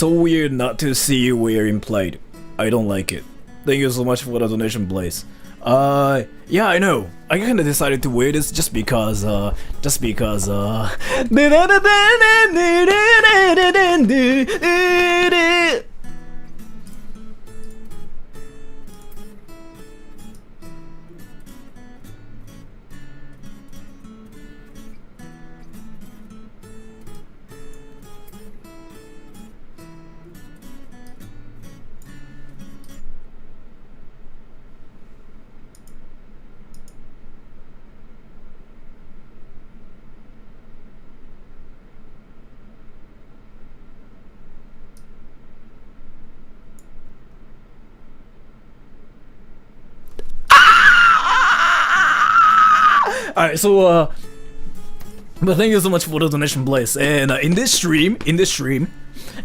so weird not to see you wearing plaid. I don't like it. Thank you so much for the donation, Blaze. Yeah, I know. I kinda decided to wear this just because, Alright, so, but thank you so much for the donation, Blaze. And in this stream,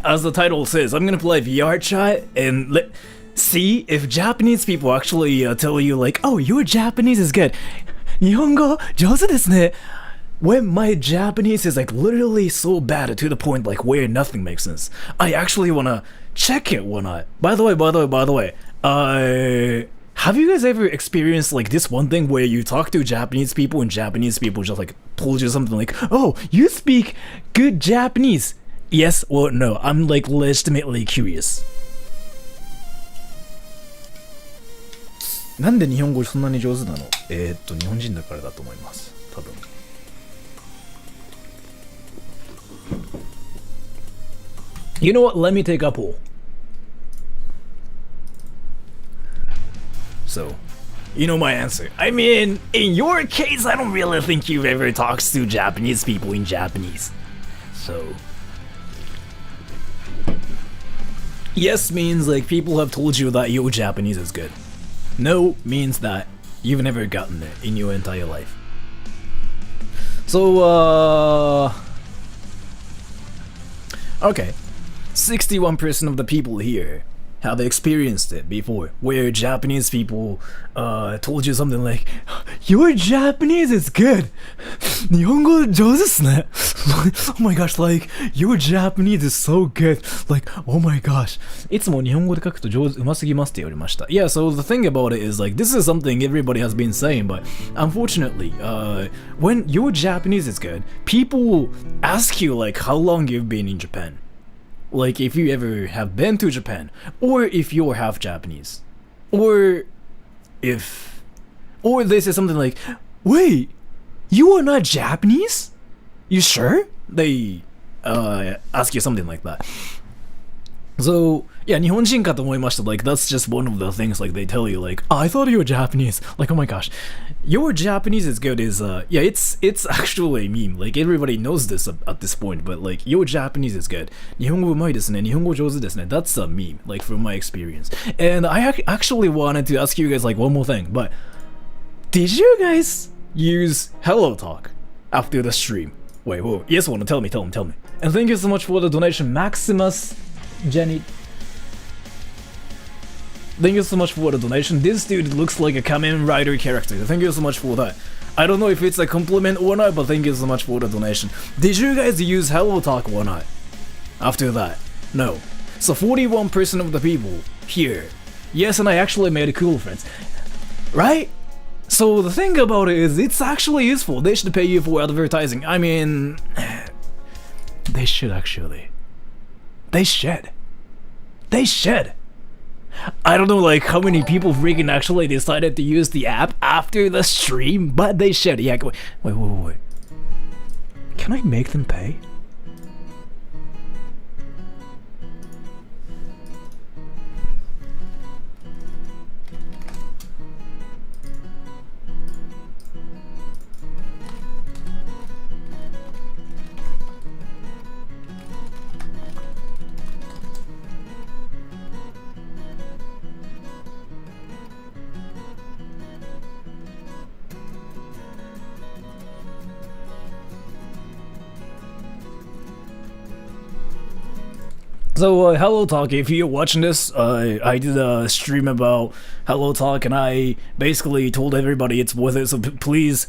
as the title says, I'm gonna play VRChat and see if Japanese people actually tell you like, oh, your Japanese is good. 日本語上手ですね. When my Japanese is like literally so bad to the point like where nothing makes sense, I actually wanna check it one night. By the way, have you guys ever experienced like this one thing where you talk to Japanese people and Japanese people just like told you something like, oh, you speak good Japanese? Yes or no? I'm like legitimately curious. なんで日本語そんなに上手なの？日本人だからだと思います。多分。You know what? Let me take a poll. So, you know my answer. I mean, in your case, I don't really think you've ever talked to Japanese people in Japanese. So, yes means like people have told you that your Japanese is good. No means that you've never gotten it in your entire life. So, okay. 61% of the people here have experienced it before, where Japanese people told you something like, your Japanese is good. 日本語上手ですね. Oh my gosh, like, your Japanese is so good. Like, oh my gosh. いつも日本語で書くと上手、うますぎますって言われました. Yeah, so the thing about it is like, this is something everybody has been saying, but unfortunately, when your Japanese is good, people ask you like how long you've been in Japan. Like if you ever have been to Japan, or if you're half Japanese, or they say something like, wait, you are not Japanese? You sure? They ask you something like that. So yeah, 日本人かと思いました. Like that's just one of the things like they tell you like, oh, I thought you were Japanese. Like, oh my gosh, your Japanese is good is yeah, it's actually a meme. Like everybody knows this at this point, but like your Japanese is good. 日本語上手いですね. 日本語上手ですね. That's a meme, like from my experience. And I actually wanted to ask you guys like one more thing, but did you guys use Hello Talk after the stream? Wait, whoa, yes, wanna tell me. And thank you so much for the donation, Maximus Jenny. Thank you so much for the donation. This dude looks like a Kamen Rider character. Thank you so much for that. I don't know if it's a compliment or not, but thank you so much for the donation. Did you guys use Hello Talk or not? After that? No. So 41% of the people here. Yes, and I actually made cool friends. Right? So the thing about it is, it's actually useful. They should pay you for advertising. I mean, they should actually. They should. I don't know like how many people freaking actually decided to use the app after the stream, but they should. Yeah, wait. Can I make them pay? So Hello Talk, if you're watching this, I did a stream about Hello Talk and I basically told everybody it's worth it, so please,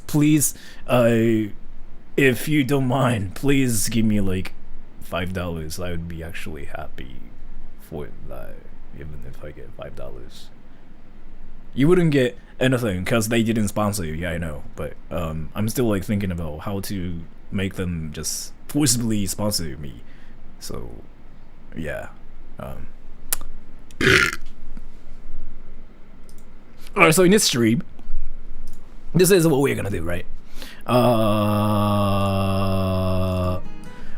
if you don't mind, please give me like $5, I would be actually happy for that. Even if I get $5, you wouldn't get anything because they didn't sponsor you. Yeah, I know, but I'm still like thinking about how to make them just forcibly sponsor me. So yeah. Alright, so in this stream, this is what we're gonna do, right?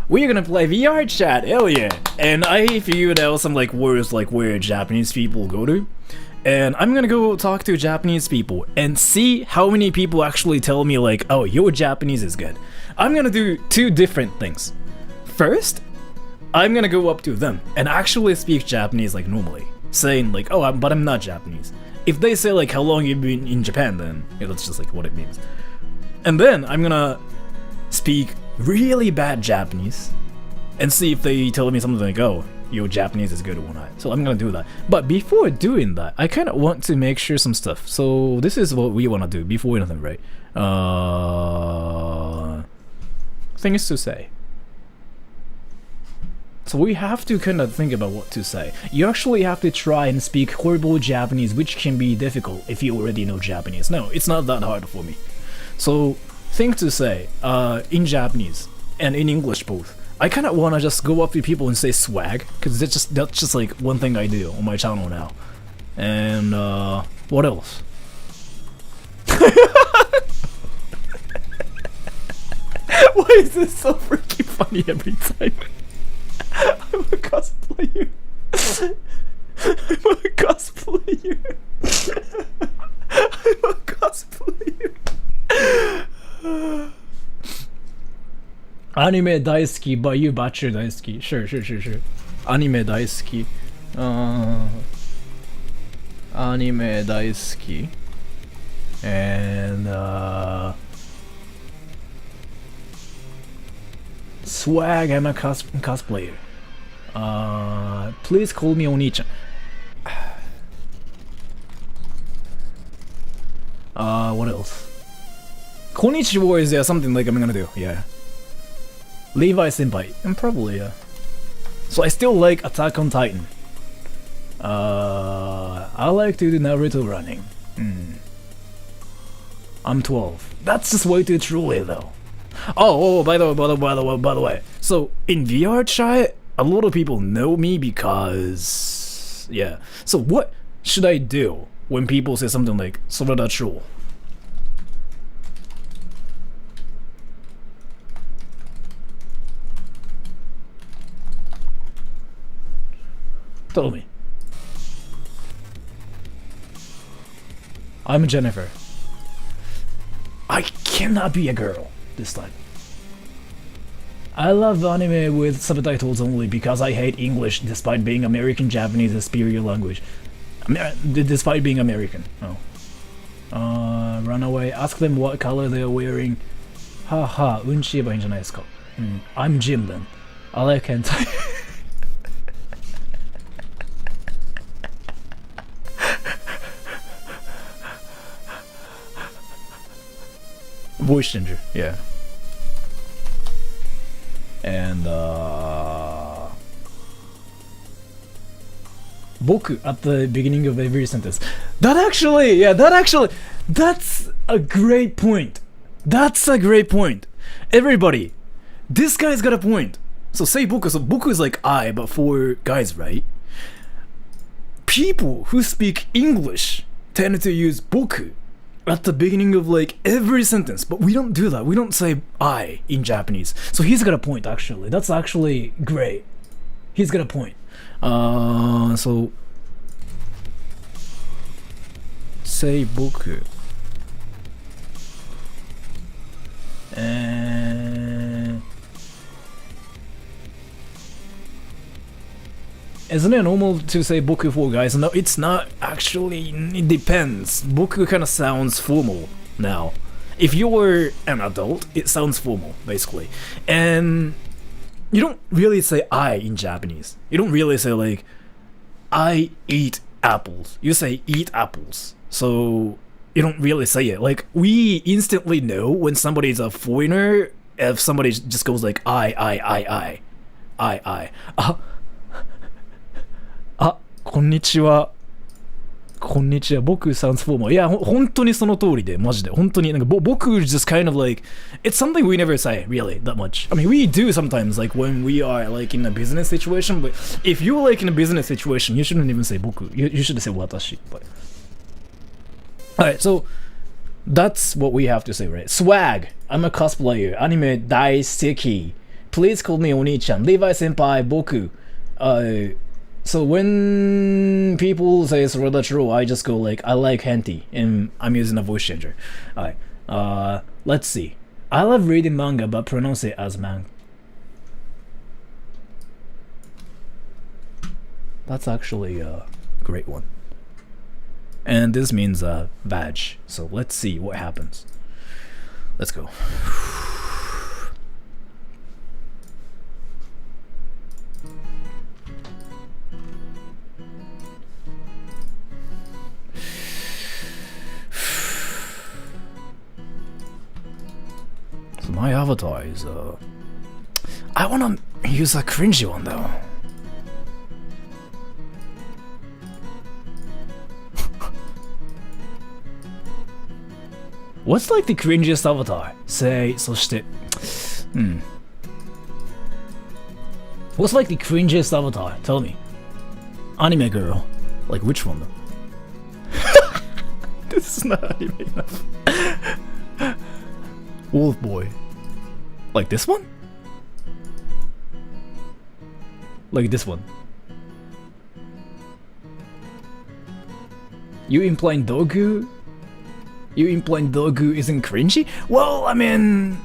We're gonna play VRChat, hell yeah! And I figured out some like words like where Japanese people go to. And I'm gonna go talk to Japanese people and see how many people actually tell me like, oh, your Japanese is good. I'm gonna do two different things. First, I'm gonna go up to them and actually speak Japanese like normally, saying like, oh, but I'm not Japanese. If they say like how long you've been in Japan, then yeah, that's just like what it means. And then I'm gonna speak really bad Japanese and see if they tell me something like, oh, your Japanese is good or not. So I'm gonna do that. But before doing that, I kind of want to make sure some stuff. So this is what we want to do before anything, right? Things to say. So we have to kind of think about what to say. You actually have to try and speak horrible Japanese, which can be difficult if you already know Japanese. No, it's not that hard for me. So, things to say in Japanese and in English both. I kind of want to just go up to people and say swag, because that's just like one thing I do on my channel now. And what else? Why is this so freaking funny every time? I'm a cosplayer. I'm a cosplayer. I'm a cosplayer. Anime 大好き but you butcher 大好き sure Anime 大好き Anime 大好き and swag. I'm a cosplayer. Please call me Oni-chan. What else? Konnichiwa is something like I'm gonna do, yeah. Levi Senpai, and probably, yeah. So I still like Attack on Titan. I like to do Naruto running. I'm 12. That's just way too truly though. Oh, by the way. So in VRChat, a lot of people know me because, yeah. So what should I do when people say something like "Sorada true"? Tell me. I'm Jennifer. I cannot be a girl this time. I love anime with subtitles only because I hate English despite being American Japanese is superior language. Despite being American. Oh. Run away. Ask them what color they're wearing. Haha, うんち言えばいいんじゃないですか. I'm Jim then. I like hentai. Voice changer, yeah. And boku at the beginning of every sentence. That's a great point. That's a great point. Everybody, this guy's got a point. So say boku. So boku is like I, but for guys, right? People who speak English tend to use boku at the beginning of like every sentence, but we don't do that. We don't say I in Japanese. So he's got a point actually. That's actually great. He's got a point. So say boku. And isn't it normal to say boku for guys? No, it's not actually. It depends. Boku kind of sounds formal now. If you're an adult, it sounds formal, basically. And you don't really say I in Japanese. You don't really say like, I eat apples. You say eat apples. So you don't really say it. Like, we instantly know when somebody's a foreigner if somebody just goes like I こんにちは。こんにちは。僕 sounds formal. いや、本当にその通りで、マジで。本当に、なんか、僕 just kind of like, it's something we never say, really, that much. I mean, we do sometimes, like, when we are, like, in a business situation, but if you're, like, in a business situation, you shouldn't even say 僕. You should say 私. But... Alright, so, that's what we have to say, right? Swag. I'm a cosplayer. Anime 大好き. Please call me お兄ちゃん. Levi 先輩、僕. So when people say it's rather true, I just go like, I like hentai, and I'm using a voice changer. Alright, let's see. I love reading manga, but pronounce it as man. That's actually a great one. And this means vag, so let's see what happens. Let's go. So my avatar is I wanna use a cringy one though. What's like the cringiest avatar? Say, そして What's like the cringiest avatar? Tell me. Anime girl. Like which one though? This is not anime enough. Wolf boy. Like this one? Like this one. You implying Dogu? You implying Dogu isn't cringy? Well, I mean,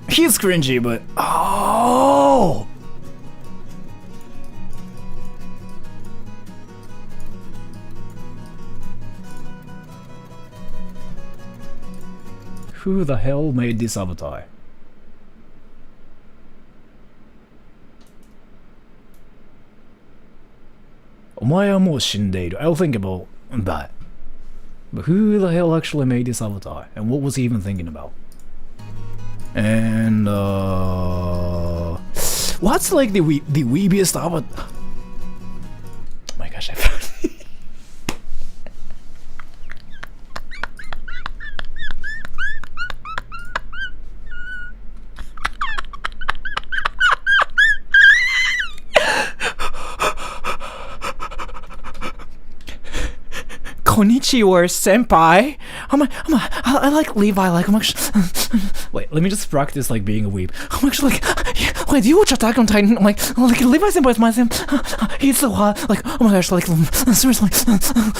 he's cringy, but oh. Who the hell made this avatar? I'll think about that. But who the hell actually made this avatar? And what was he even thinking about? And what's like the weebiest avatar? Oh my gosh, I found it. こんにちは, senpai. I like Levi. Like I'm actually. Wait, let me just practice like being a weeb. I'm actually like. Yeah, wait, do you watch Attack on Titan? I'm like Levi senpai is my senpai. He's so hot. Like, oh my gosh, like seriously.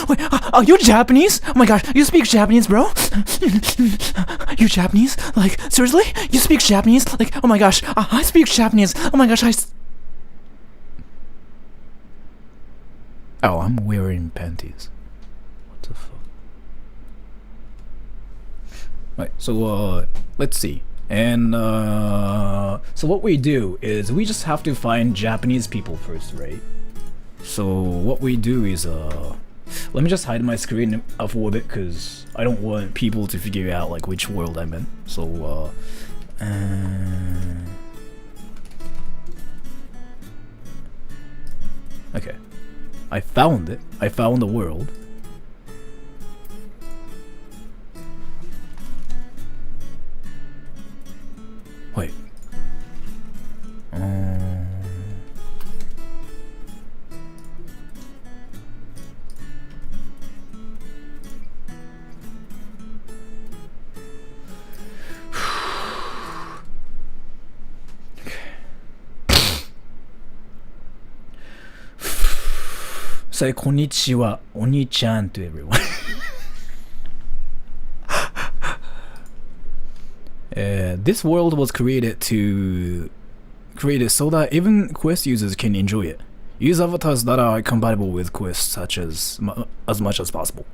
Wait, are you Japanese? Oh my gosh, you speak Japanese, bro? You Japanese? Like seriously? You speak Japanese? Like, oh my gosh, I speak Japanese. Oh my gosh, Oh, I'm wearing panties. Right, so let's see. And so what we do is we just have to find Japanese people first, right? So what we do is let me just hide my screen for a bit because I don't want people to figure out like which world I'm in. So okay, I found it. I found the world. Wait. Say konnichiwa, oni-chan to everyone. This world was created so that even Quest users can enjoy it. Use avatars that are compatible with Quest such as much as possible.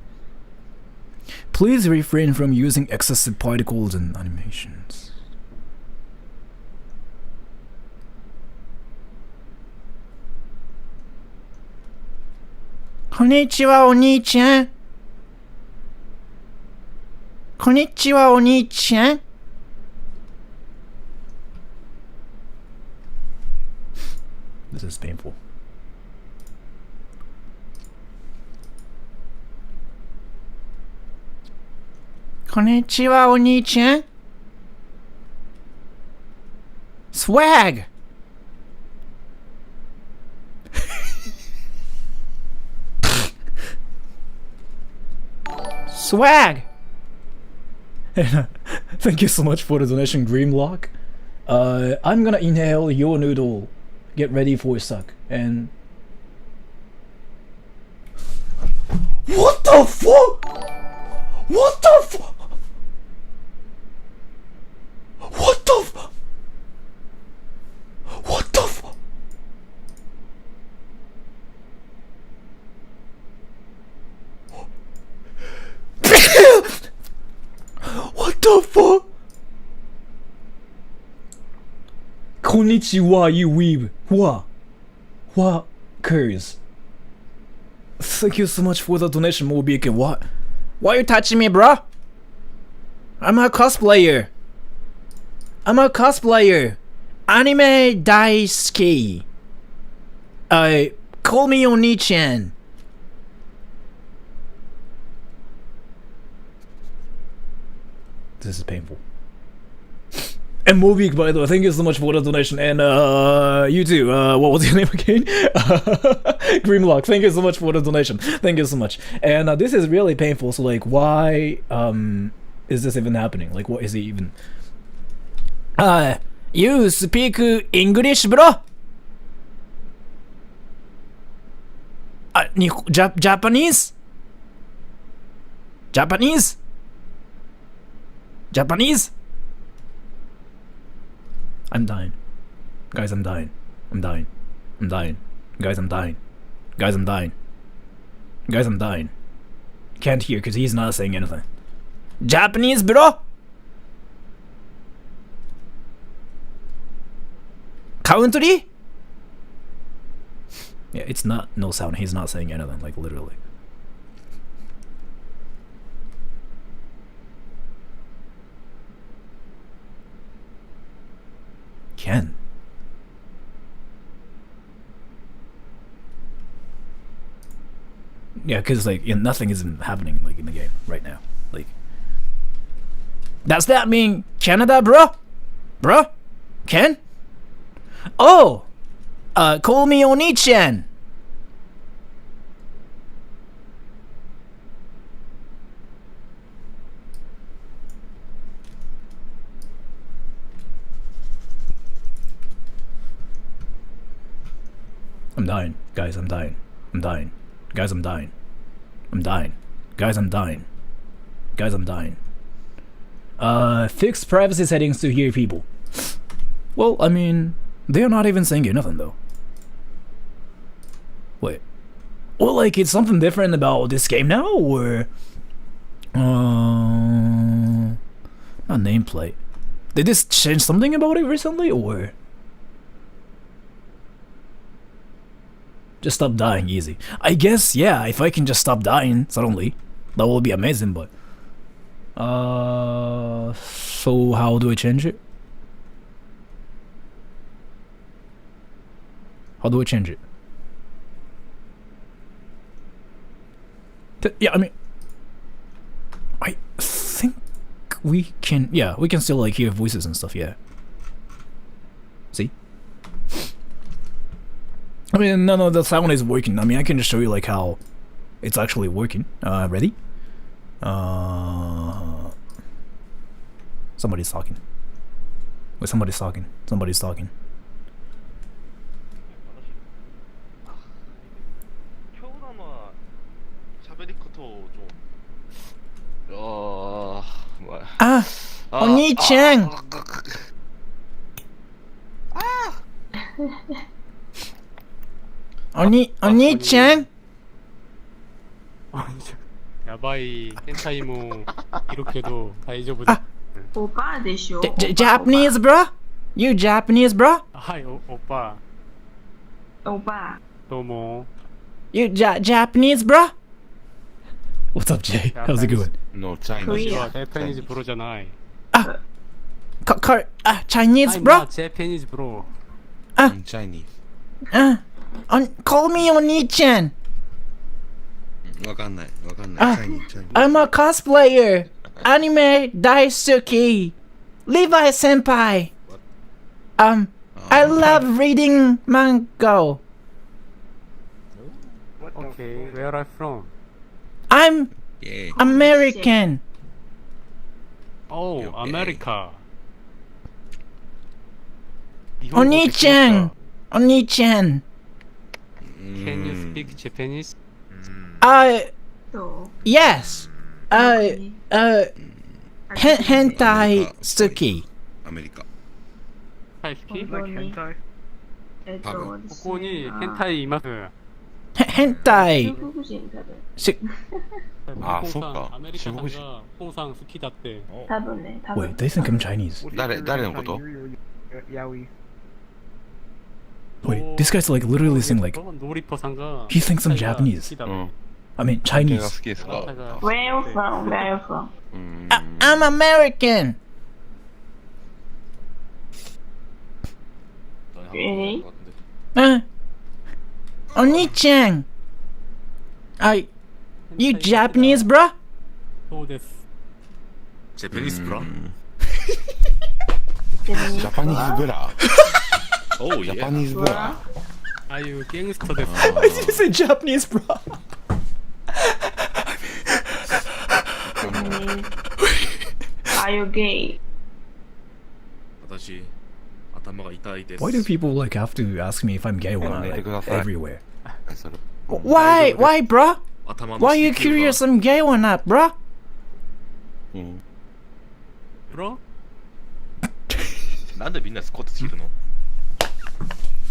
Please refrain from using excessive particles and animations. Konnichiwa, oni-chan. Konnichiwa, is painful. Konnichiwa, Oni-chan. Swag. Swag. Thank you so much for the donation, Grimlock. I'm gonna inhale your noodle. Get ready for a suck. And what the fuck? What the fuck? What the fuck? What the fuck? What the fuck? Konnichiwa, you weeb. What curse? Thank you so much for the donation, Mobiken. What? Why you touching me, bro? I'm a cosplayer. Anime daisuki. Call me Oni-chan. This is painful. And Mobik, by the way, thank you so much for the donation. And you too. What was your name again? Grimlock, thank you so much for the donation. Thank you so much. And this is really painful. So like, why is this even happening? Like, what is it even? You speak English, bro? Japanese? Japanese? Japanese? I'm dying. Guys, I'm dying. I'm dying. I'm dying. Guys, I'm dying. Guys, I'm dying. Guys, I'm dying. Can't hear because he's not saying anything. Japanese, bro? Country? Yeah, it's not no sound. He's not saying anything, like literally. Ken. Yeah, because like nothing is happening like in the game right now. Like, does that mean Canada, bro? Bro? Ken? Oh, call me Oni-chan. I'm dying. Guys, I'm dying. I'm dying. Guys, I'm dying. I'm dying. Guys, I'm dying. Guys, I'm dying. Fix privacy settings to hear people. Well, I mean, they're not even saying nothing though. Wait. Well, like, it's something different about this game now, or... not nameplate. Did this change something about it recently, or... Just stop dying easy. I guess, yeah, if I can just stop dying suddenly, that will be amazing, but... So how do I change it? How do I change it? Yeah, I mean... I think we can... Yeah, we can still, like, hear voices and stuff, yeah. See? I mean, no, the sound is working. I mean, I can just show you, like, how it's actually working. Ready? Somebody's talking. Wait, somebody's talking. Somebody's talking. Oni-chan! Oni-chan? やばい変態もいるけど大丈夫だ。オパでしょ Japanese, bro? You Japanese, bro? はい、おぱ。オパどうも。You Japanese, bro? What's up, Jay? How's it going? No Chinese. 私はジャパニーズプロじゃない。Chinese, bro? ジャパニーズプロ。 I'm Chinese. Call me お兄ちゃん。わかんない。チャイニー。I'm a cosplayer. アニメ大好き。Levi 先輩。I love reading manga. Okay, where are you from? I'm イェーイ。 American. Oh, Okay. America. お兄ちゃん。お兄ちゃん。Can you speak Japanese? Yes. 変態好き。アメリカ。はい、好き？本当に多分ここに変態います。変態中国人多分しあ、ポンさんそっかアメリカさん中国人がポンさん好きだって。多分ね多分 Wait, they think I'm Chinese. 誰のこと？ Wait, this guy's like literally saying like ノリッポさんが he thinks I'm 変態が Japanese. 好きだってうん。 I mean 系が Chinese. 好きですか？ Where you from? Where you from? I'm American. Really? お兄ちゃん。You Japanese, bro? そうです。ジャパニーズブラジャパニーズブラ。おう、ジャパニーズブラ。ああいうゲングストです。 Why did you say Japanese, bro? Are you gay? 私、頭が痛いです。 Why do people like have to ask me if I'm gay when I'm like everywhere? それ Why, bro? 頭の Why are you 指球が curious I'm gay or not, bro? うん。ブロなんでみんなスコットするの？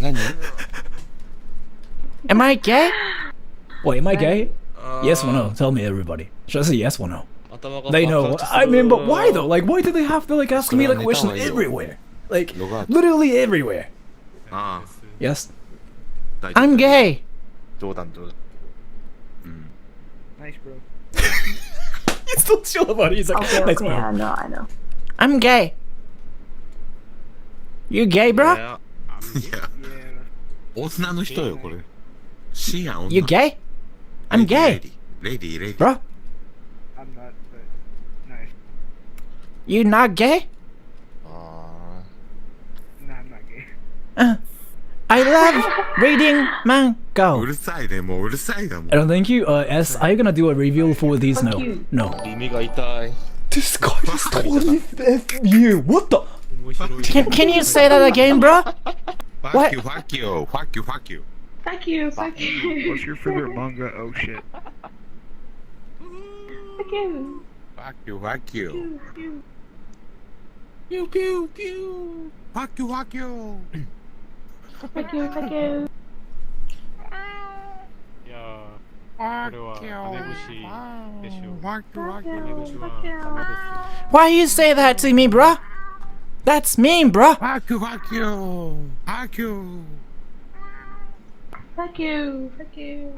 何？ Am I gay? Wait, am I gay? Yes or no? Tell me, everybody. Should I say yes or no? 頭が They know. 爆発する I mean, but why though? Like, why do they have to like ask me that question everywhere? Like, literally everywhere. ああ、 Yes, 大丈夫 I'm gay. 冗談。He's still chill about it. He's like, Okay, nice okay, man. I know. I'm gay. You gay, bro? いや女の人よこれ。シーアン女。 You gay? I'm gay, レディー。 bro. I'm not, but nice. You not gay?あ No, I'm not gay. I love reading ーう manga. るさいね、もううるさいだもん。 I don't thank you. S, are you gonna do a review for these? No, no. 耳が痛い。 This guy just told me F you. What the? 面白い。 Can you say that again, bro? Fuck you, fuck you, fuck you, fuck you. Fuck you, fuck you. What's your favorite manga? Oh shit. Fuck you. Fuck you, fuck you. You. Pew pew pew. Fuck you, fuck you. Fuck you, fuck you. いやー、これは金節でしょう。 Fuck you, fuck 金 you. 節はダメです。 Why you say that to me, bro? That's mean, bro. Fuck you, fuck you. Fuck you. Fuck you, fuck you.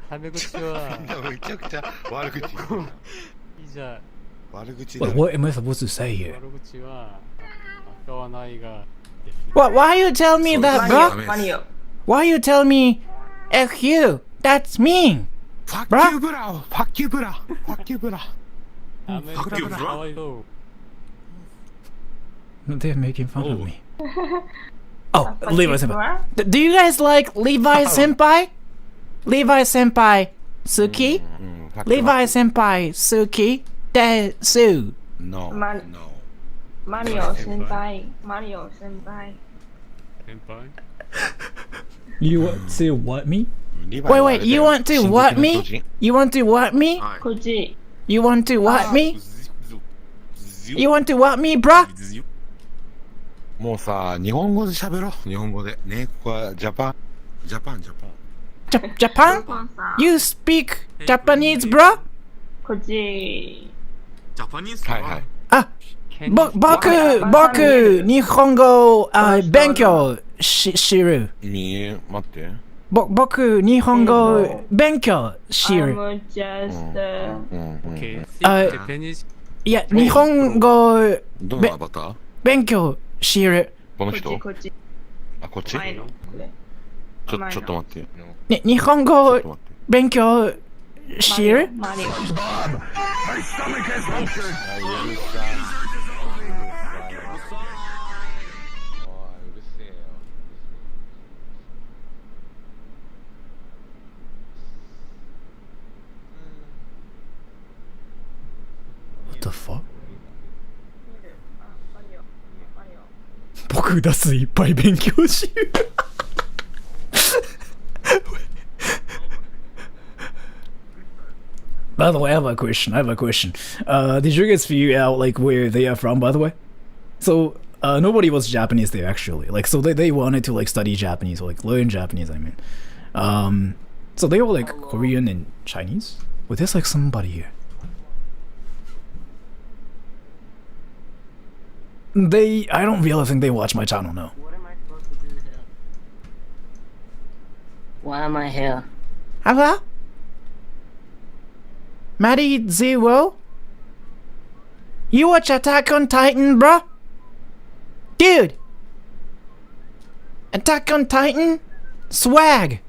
タメ口はめちゃくちゃ悪口。いいじゃん。悪口だ Wait, what am I supposed to say here? 悪口は使わないがです Why you tell me that, bro? Mario. Why you tell me F you? That's mean. Fuck Bruh. you, bro. Fuck you, bro. Fuck you, bro. アメリカのかわいそう。 They're making fun of Oh. me. Oh, Fuck Levi you, senpai. bro. Do you guys like Levi senpai? Levi senpai, Suki? うん。Levi senpai, Suki, Desu. No. Man. No. Mario senpai. Mario senpai. 先輩 You want to what me? リヴァイはあれ Wait, だ you よ want to 進撃 what の me? 巨人 You want to what me? はい。 Koji. You want to what me? ず You want to what me, bruh? ずもうさ、日本語で喋ろう。日本語で。ね、ここはジャパン。ジャパン。 Japan? ポンさん。 You speak Japanese, bruh? Koji. ジャパニーズはいはい。 Ah, 僕、日本語、勉強しる。待って。僕、日本語勉強しる。 I'm just. うん。 OK。あジャパニーズいや、日本語どのアバター勉強しる。この人 Koji. あ、こっちないのこれちょっと待ってよ。日本ちょ語っと待って。勉強してる？マリオあ、うるさい。うるさい。おい、うるせえよ。What the fuck? マリオマリオ僕出すいっぱい勉強しる。By the way, I have a question. Did you guys figure out like where they are from? By the way, so nobody was Japanese there actually. Like, so they wanted to like study Japanese or like learn Japanese. I mean, so they were like Korean and Chinese. Well, there's like somebody here. I don't really think they watch my channel. No. What am I supposed to do here? Why am I here? Hello? Maddie Zero? You watch Attack on Titan, bro? Dude! Attack on Titan? Swag!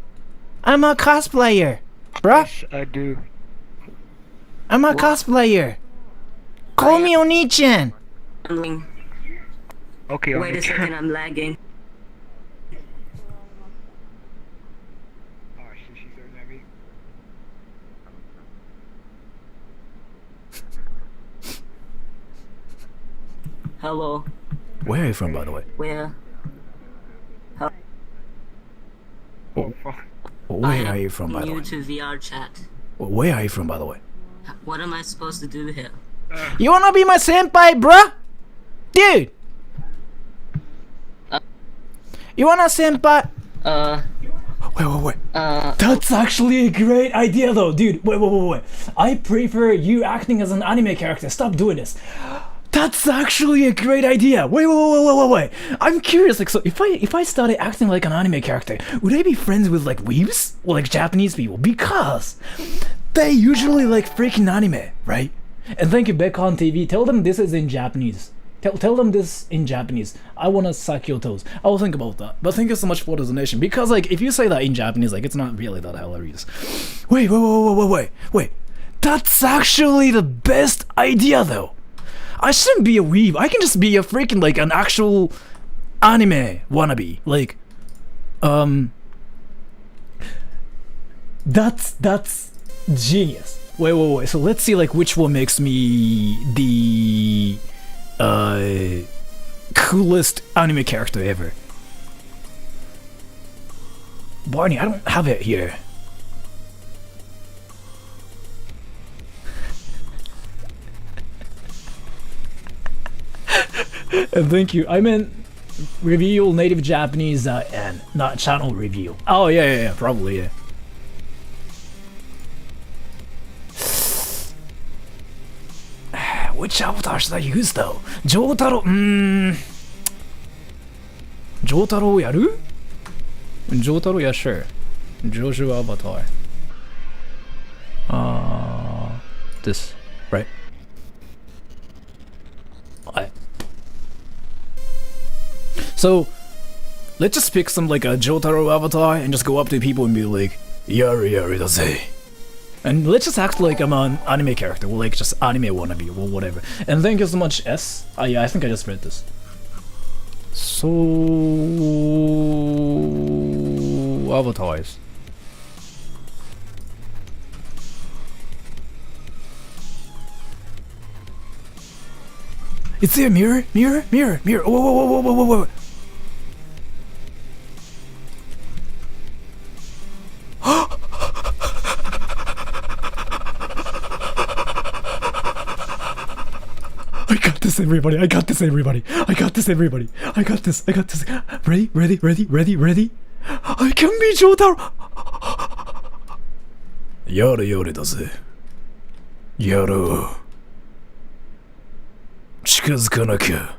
I'm a cosplayer, bruh. Yes, I do. I'm a cosplayer. Call me Oni-chan. Okay, Wait a okay. second, I'm lagging. Oh shit, she's staring at me. Hello, Where are you from, by the way? where? Oh fuck. Where are you from, by the New way? to VRChat. Where are you from, by the way? What am I supposed to do here? You wanna be my senpai, bruh? Dude! You wanna senpai? Wait. That's actually a great idea though, dude. Wait. I prefer you acting as an anime character. Stop doing this. That's actually a great idea. Wait. I'm curious, like, so if I started acting like an anime character, would I be friends with like weebs or like Japanese people? Because they usually like freaking anime, right? And thank you, Bekon TV. Tell them this is in Japanese. Tell them this in Japanese. I wanna suck your toes. I'll think about that. But thank you so much for the donation. Because like if you say that in Japanese, like it's not really that hilarious. Wait. That's actually the best idea though. I shouldn't be a weeb. I can just be a freaking like an actual anime wannabe. Like that's genius. Wait. So let's see like which one makes me the coolest anime character ever. Barney, I don't have it here. And thank you. I meant reveal native Japanese and not channel reveal. Oh yeah, probably yeah. Which avatar should I use though? Jotaro, Jotaro やる? Jotaro, yeah, sure. Jojo avatar. This, right? Alright. So, let's just pick some like a Jotaro avatar and just go up to people and be like, Yari daze. And let's just act like I'm an anime character, or like just anime wannabe, or whatever. And thank you so much, S. Yeah, I think I just read this. So... avatars. It's there, mirror. Whoa. I got this, everybody. I got this. Ready? I can be Jotaro. Yare daze. Yaro. 近づかなきゃ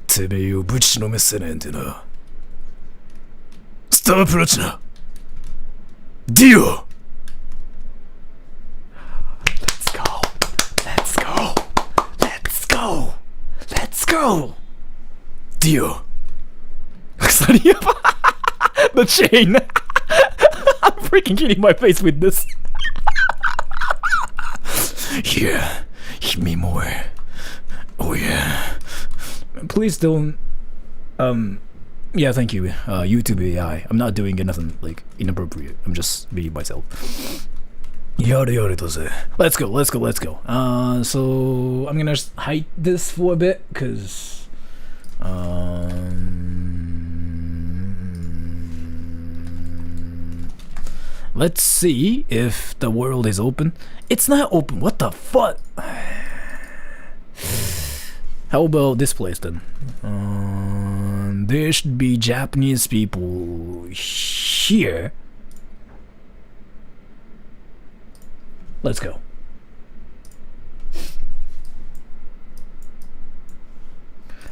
てめえをぶちのめせねえんでな。スタープラチナディオ Let's go ディオ鎖やばThe chain I'm freaking hitting my face with this Yeah hit me more Oh yeah Please don't Yeah, thank you. YouTube AI. I'm not doing anything like inappropriate. I'm just being myself. Yada yada does it. Let's go. So I'm gonna just hide this for a bit, cause let's see if the world is open. It's not open. What the fuck? How about this place then? There should be Japanese people here. Let's go.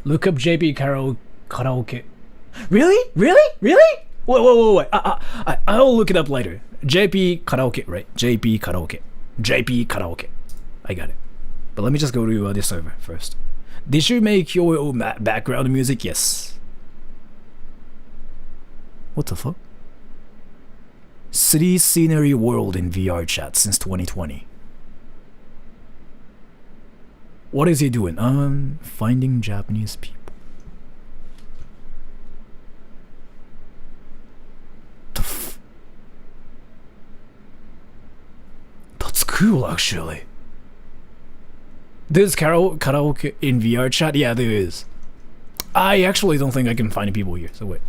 Look up JP karaoke. Really? Wait. I'll look it up later. JP karaoke, right? JP karaoke. I got it. But let me just go to this server first. Did you make your own background music? Yes. What the fuck? City Scenery World in VRChat since 2020. What is he doing? Finding Japanese people. That's cool, actually. There's karaoke in VRChat? Yeah, there is. I actually don't think I can find people here. So wait,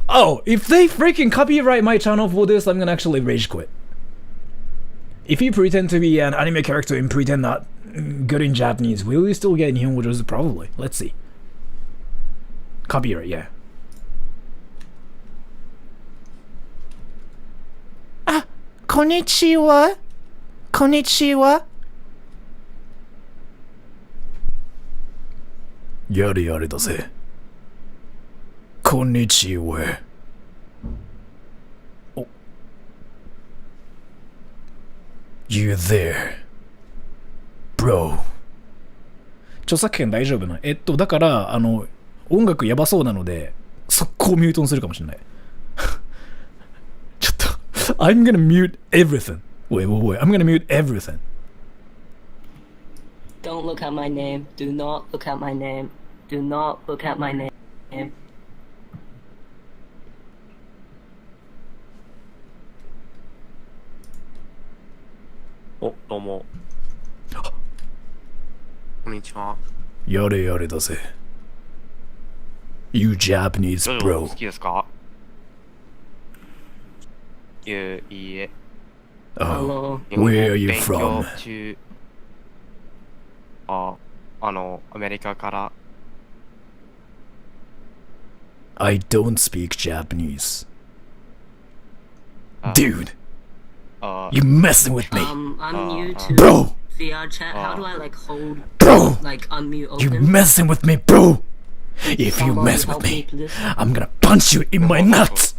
Oh, if they freaking copyright my channel for this, I'm gonna actually rage quit. If you pretend to be an anime character and pretend not good in Japanese, will you still get Nihongo? Probably. Let's see. Copyright, yeah. Ah, konnichiwa. Yada yada da ze. Konnichiwa. Oh. You there, bro. 著作権大丈夫な。だから、音楽やばそうなので、速攻ミュートにするかもしれない。ちょっと、I'm gonna mute everything. Wait, I'm gonna mute everything. Don't look at my name. Do not look at my name. Do not look at my name. お、どうも。こんにちは。やれやれだぜ。You Japanese ジョジョ bro. 好きですか？いいえ。Oh, 日本語 where are you 勉強 from? 中。アメリカから。I don't speak Japanese. Dude, you messing with me, I'm new to bro. VRChat. How do I like hold, Bro, like unmute you open? messing with me, bro. If you Somebody mess with help me, me, please. I'm gonna punch you in my nuts.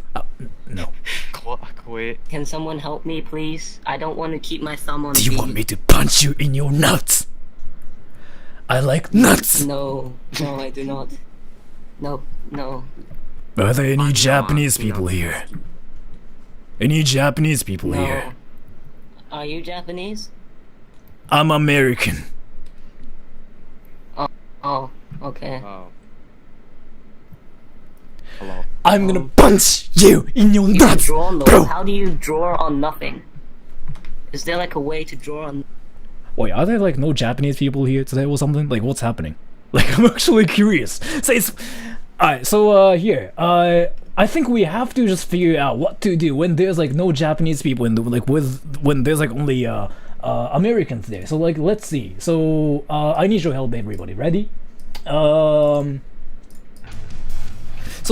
No. 怖い。 Can someone help me, please? I don't want to keep my thumb on Do you B. want me to punch you in your nuts? I like nuts. No, I do not. No. Are there any Japanese people here? Any Japanese people No. here? Are you Japanese? I'm American. Oh, okay. Hello. I'm gonna punch you in your You can nuts, draw on bro. How do you draw on nothing? Is there like a way to draw on? Wait, are there like no Japanese people here today or something? Like, what's happening? Like, I'm actually curious. Alright, so here, I think we have to just figure out what to do when there's like no Japanese people and when there's like only Americans there. So like, let's see. So I need your help, everybody. Ready? So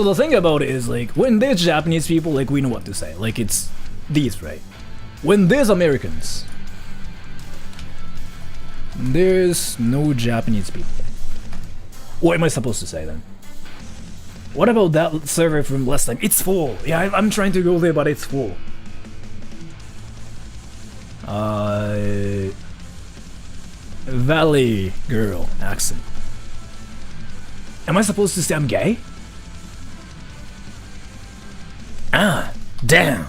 the thing about it is like when there's Japanese people, like we know what to say. Like it's these, right? When there's Americans, there's no Japanese people. What am I supposed to say then? What about that server from last time? It's full. Yeah, I'm trying to go there, but it's full. Valley girl accent. Am I supposed to say I'm gay? Ah, damn.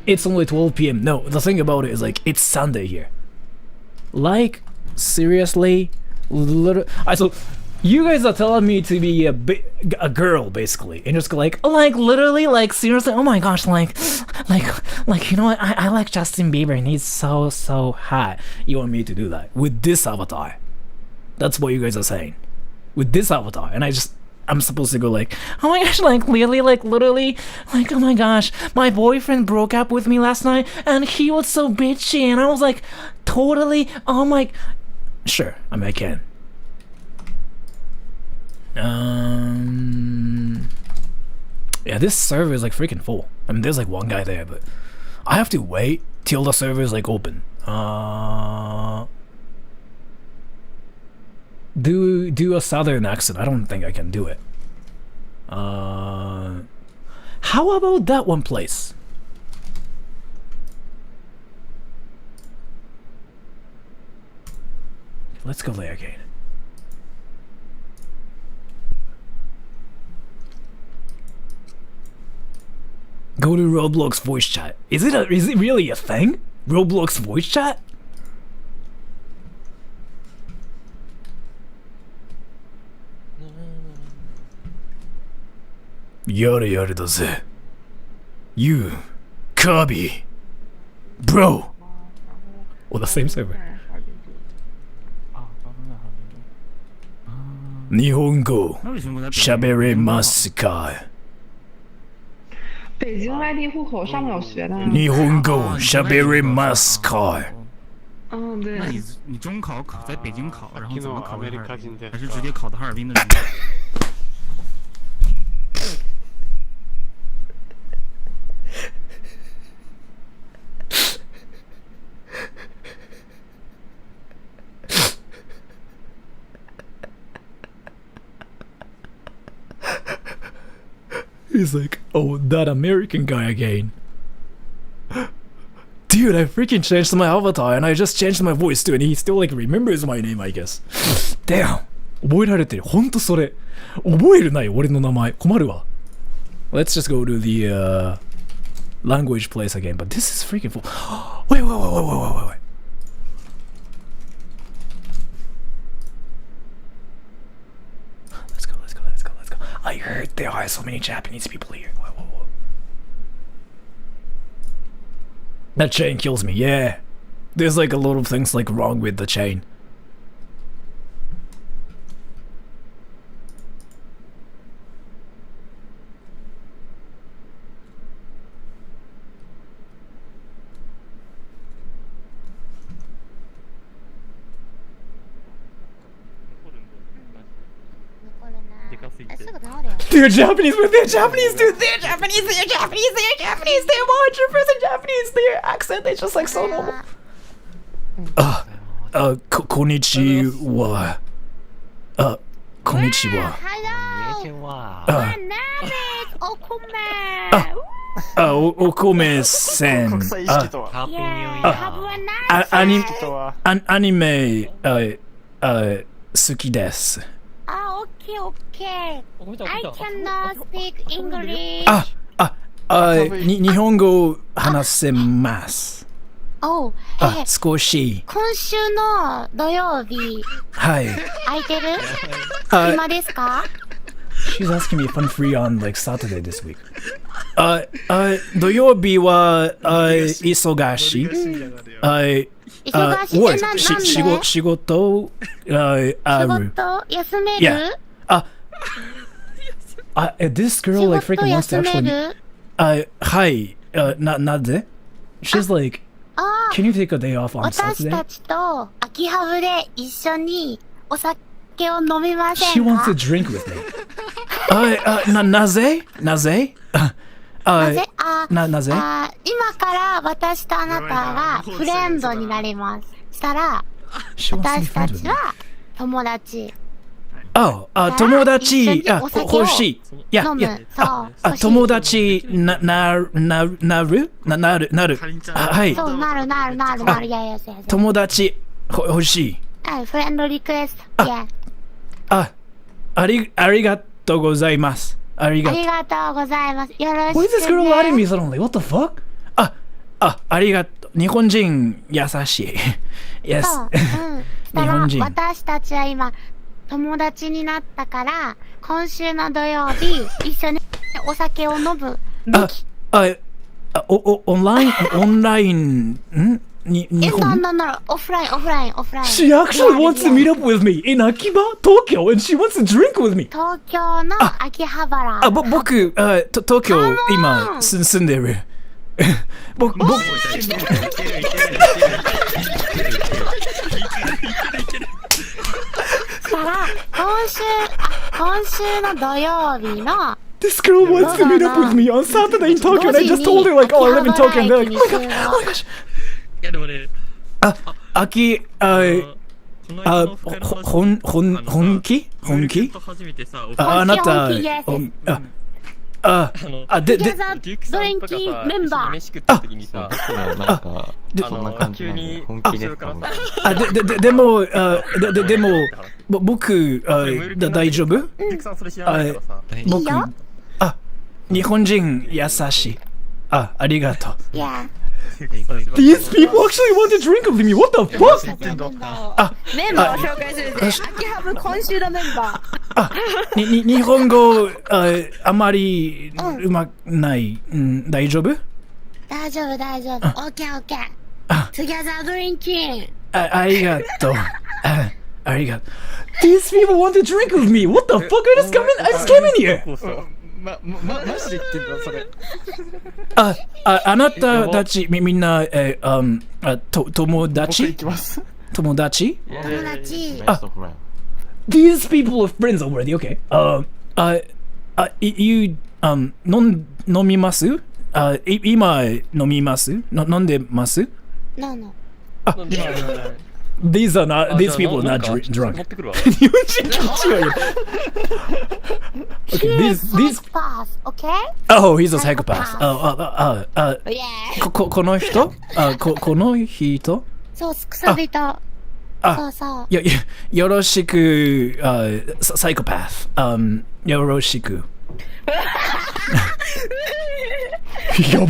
It's only 12 p.m. No, the thing about it is like it's Sunday here. Like seriously, so you guys are telling me to be a girl basically, and just like literally like seriously. Oh my gosh, like you know what? I like Justin Bieber and he's so hot. You want me to do that with this avatar? That's what you guys are saying. With this avatar, and I'm supposed to go like, oh my gosh, like really, like literally, like oh my gosh, my boyfriend broke up with me last night and he was so bitchy, and I was like, totally, oh my, sure, I mean I can. Yeah, this server is like freaking full. I mean, there's like one guy there, but I have to wait till the server is like open. Do a southern accent. I don't think I can do it. How about that one place? Let's go there again. Go to Roblox voice chat. Is it really a thing? Roblox voice chat? Yada yada da ze. You, Kirby, bro. Oh, the same server. Nihongo shabere ka? 北京外地户口上面有学的。Nihongo shabere ka? 嗯，对。那你中考在北京考，然后怎么考的哈尔滨？还是直接考的哈尔滨的人？ He's like, oh, that American guy again. Dude, I freaking changed my avatar and I just changed my voice too, and he still like remembers my name, I guess. Damn. 覚えられてる。ほんとそれ。覚えるない俺の名前。困るわ。Let's just go to the language place again, but this is freaking full. Wait. Let's go. I heard there are so many Japanese people here. Whoa. That chain kills me, yeah. There's like a lot of things like wrong with the chain. They're Japanese, but they're Japanese, dude. They're Japanese. They're 100% Japanese. Their accent is just like so normal. Konnichiwa. Konnichiwa. Okome-sen. Anime 好きです。Okay. I cannot speak English. 日本語話せます。Oh, 少し。今週の土曜日。はい。空いてる？暇ですか？ She's asking me if I'm free on like Saturday this week. 土曜日は忙しい。仕事ある。休める？ this girl like freaking wants to actually. Hi. なぜ? She's like, can you take a day off on Saturday? 私たちと秋葉原で一緒にお酒を飲みませんか? She wants to drink with me. なぜ? なぜ? 今から私とあなたがフレンドになります。したら私たちは友達。あ、友達、あ、一緒にお酒を欲しい。いや、いや飲む、そう欲しい友達なる。はい。そう、なる、いやいや、友達欲しい。フレンドリクエスト、いや。ありがとうございます。ありがとう。ありがとうございます。よろしく Why is this girl ね。 adding me suddenly? What the fuck? ありがとう。日本人優しい。Yes. そう、日本人。私たちは今、友達になったから、今週の土曜日、一緒にお酒を飲む。オンライン、日本。No, オフライン。She actually wants to meet up with me in Akiba, Tokyo, and she wants to drink with me. 東京の秋葉原。僕、東京、今、住んでる。僕、から今週の土曜日の This girl wants to meet up with me on Saturday in Tokyo, and I just told her like, oh, I live in Tokyo, and they're like, oh my gosh. いやでもね、本気初めてさ、あなた、ドリンキーメンバー。飯食った時にさ、なんか、そんな感じ急に本気ですか？でも、僕、大丈夫？僕、日本人優しい。ありがとう。Yeah. These people actually want to drink with me. What the fuck? メンバーを紹介するぜ。秋葉原今週のメンバー。日本語あまりうまくない。大丈夫？大丈夫。OK. Together drinking. ありがとう。ありがとう。These people want to drink with me. What the fuck? I just came in here. マジで言ってんだ、それ。あなたたちみんな友達？友達？ These people are friends already. Okay. You 飲みます？今飲みます？飲んでます？ No. These people are not drunk. 日本人気持ち悪い。Okay, these. Okay? Oh, he's a psychopath. Yeah. この人？この人？そう、草人。そう。よろしく、psychopath. よろしく。やば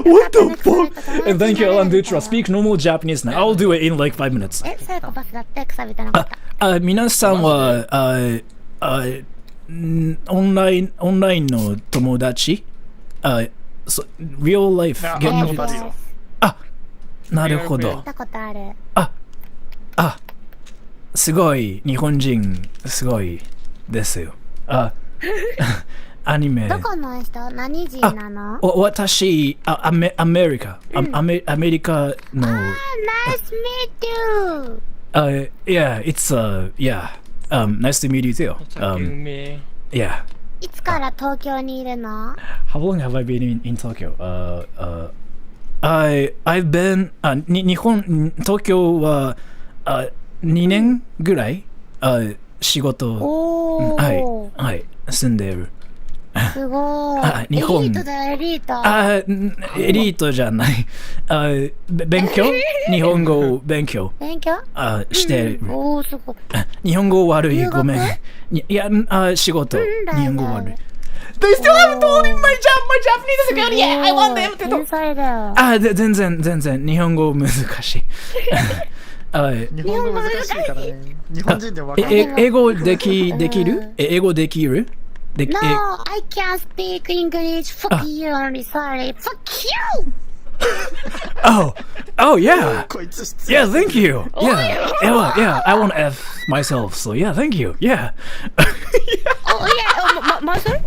What the fuck? And thank you, Alan Dutra. Speak normal Japanese now. I'll do it in like 5 minutes. サイコパスだって草人なかった。皆さんは、オンラインの友達real life なるほど。見たことある。すごい、日本人、すごいですよ。アニメ。どこの人？何人なの？私、アメリカ。アメリカの。Nice to meet you! Yeah, it's, nice to meet you too. Yeah. いつから東京にいるの？ How long have I been in Tokyo? I've been, 東京は、2年ぐらい、仕事、はい、住んでる。すごい。日本。エリートだよ、エリート。エリートじゃない。勉強日本語勉強してる。おー、すごい。日本語悪い、ごめん。いや、仕事。日本語悪い。They still haven't told me my Japanese is good yet. I want them to. 天才だよ。全然。日本語難しい。日本語難しいからね。日本人でも分かる。英語できる？英語できる？No, I can't speak English. Fuck you, only sorry. Fuck you! Oh, yeah. Yeah, thank you. Yeah, I want to F myself, so yeah, thank you. Yeah. Myself?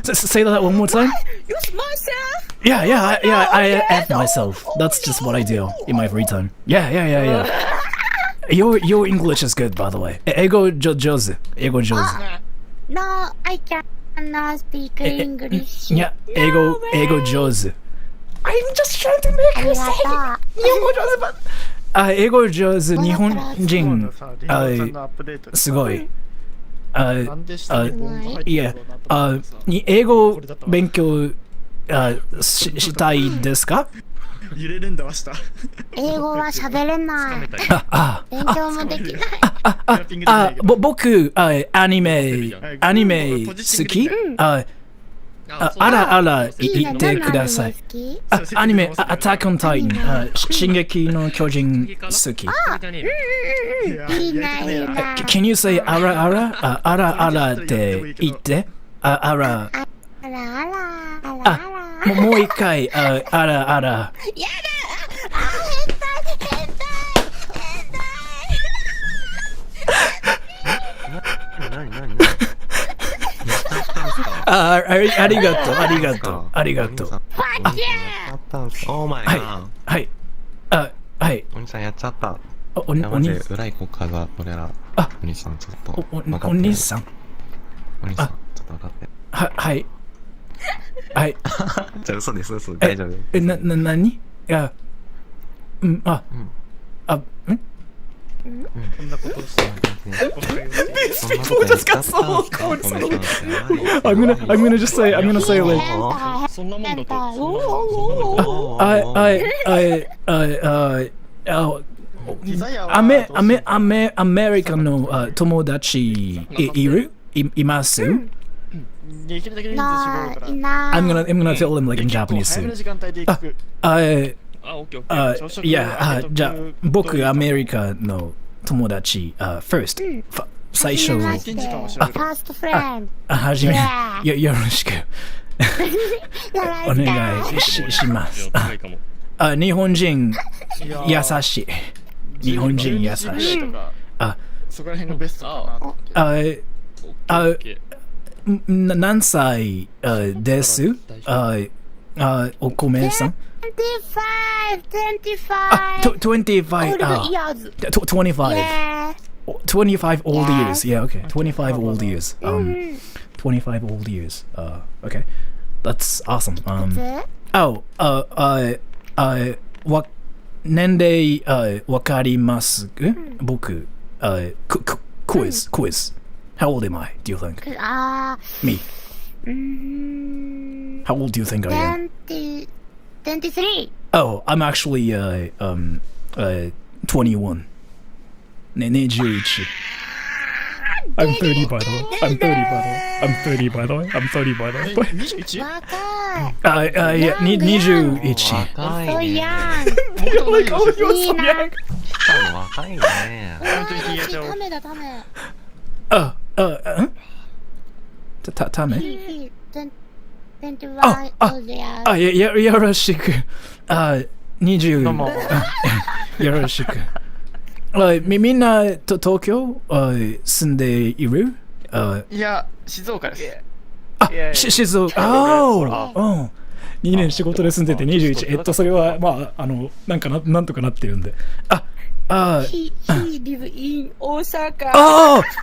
Say that one more time. Use myself? Yeah, I F myself. That's just what I do in my free time. Yeah. Your English is good, by the way. 英語上手。No, I cannot speak English. いや、英語上手。I'm just trying to make you say 日本語上手、英語上手、日本人、さ、リンゴさんのアップデートすごい。なんで下にボンが入っていやるんだろうなと思ってさ英語勉強したいですか？揺れるんだわした英語は喋れない。勉強もできない。僕、アニメ好き？あら言ってください。アニメ、アタックオンタイタン、進撃の巨人好き。いいな、いいな。Can you say あらって言って。あら。あら。もう一回、あら。やだ。ありがとう。オーマイガー。はい。お兄さんやっちゃった。お兄さん。裏行こうかが、俺ら。お兄さんちょっと。お兄さん。お兄さん、ちょっと分かって。はい。じゃあ嘘です、大丈夫。何？いや、こんなことしてそんなことやっちゃった。I'm gonna just say like そんなもんだと。アメリカの友達います？できるだけ人数絞るからいな。 I'm gonna tell them like in Japanese 早めの soon. 時間帯で行くいや、じゃあ僕アメリカの友達、first 最初、ファーストフレンド。はじめよろしくお願いします。日本人優しい。日本人優しい。そこら辺がベストかな。何歳ですお米さん25 old years. Yeah, okay. 25 old years. 25 old years. Okay. That's awesome. 年齢わかります僕quiz. How old am I, do you think? Me. How old do you think I am? 23. Oh, I'm actually 21. ね、21. I'm 30 by the way. I'm 30 by the way. 21? 若い。yeah, 21. 若いね。Like, oh, you're so young. 若いね。タメだ、タメ。ためよろしく。20。よろしく。みんな東京住んでいる？いや、静岡です。静岡。2年仕事で住んでて21。それは、まあ、なんとかなってるんで。He live in 大阪。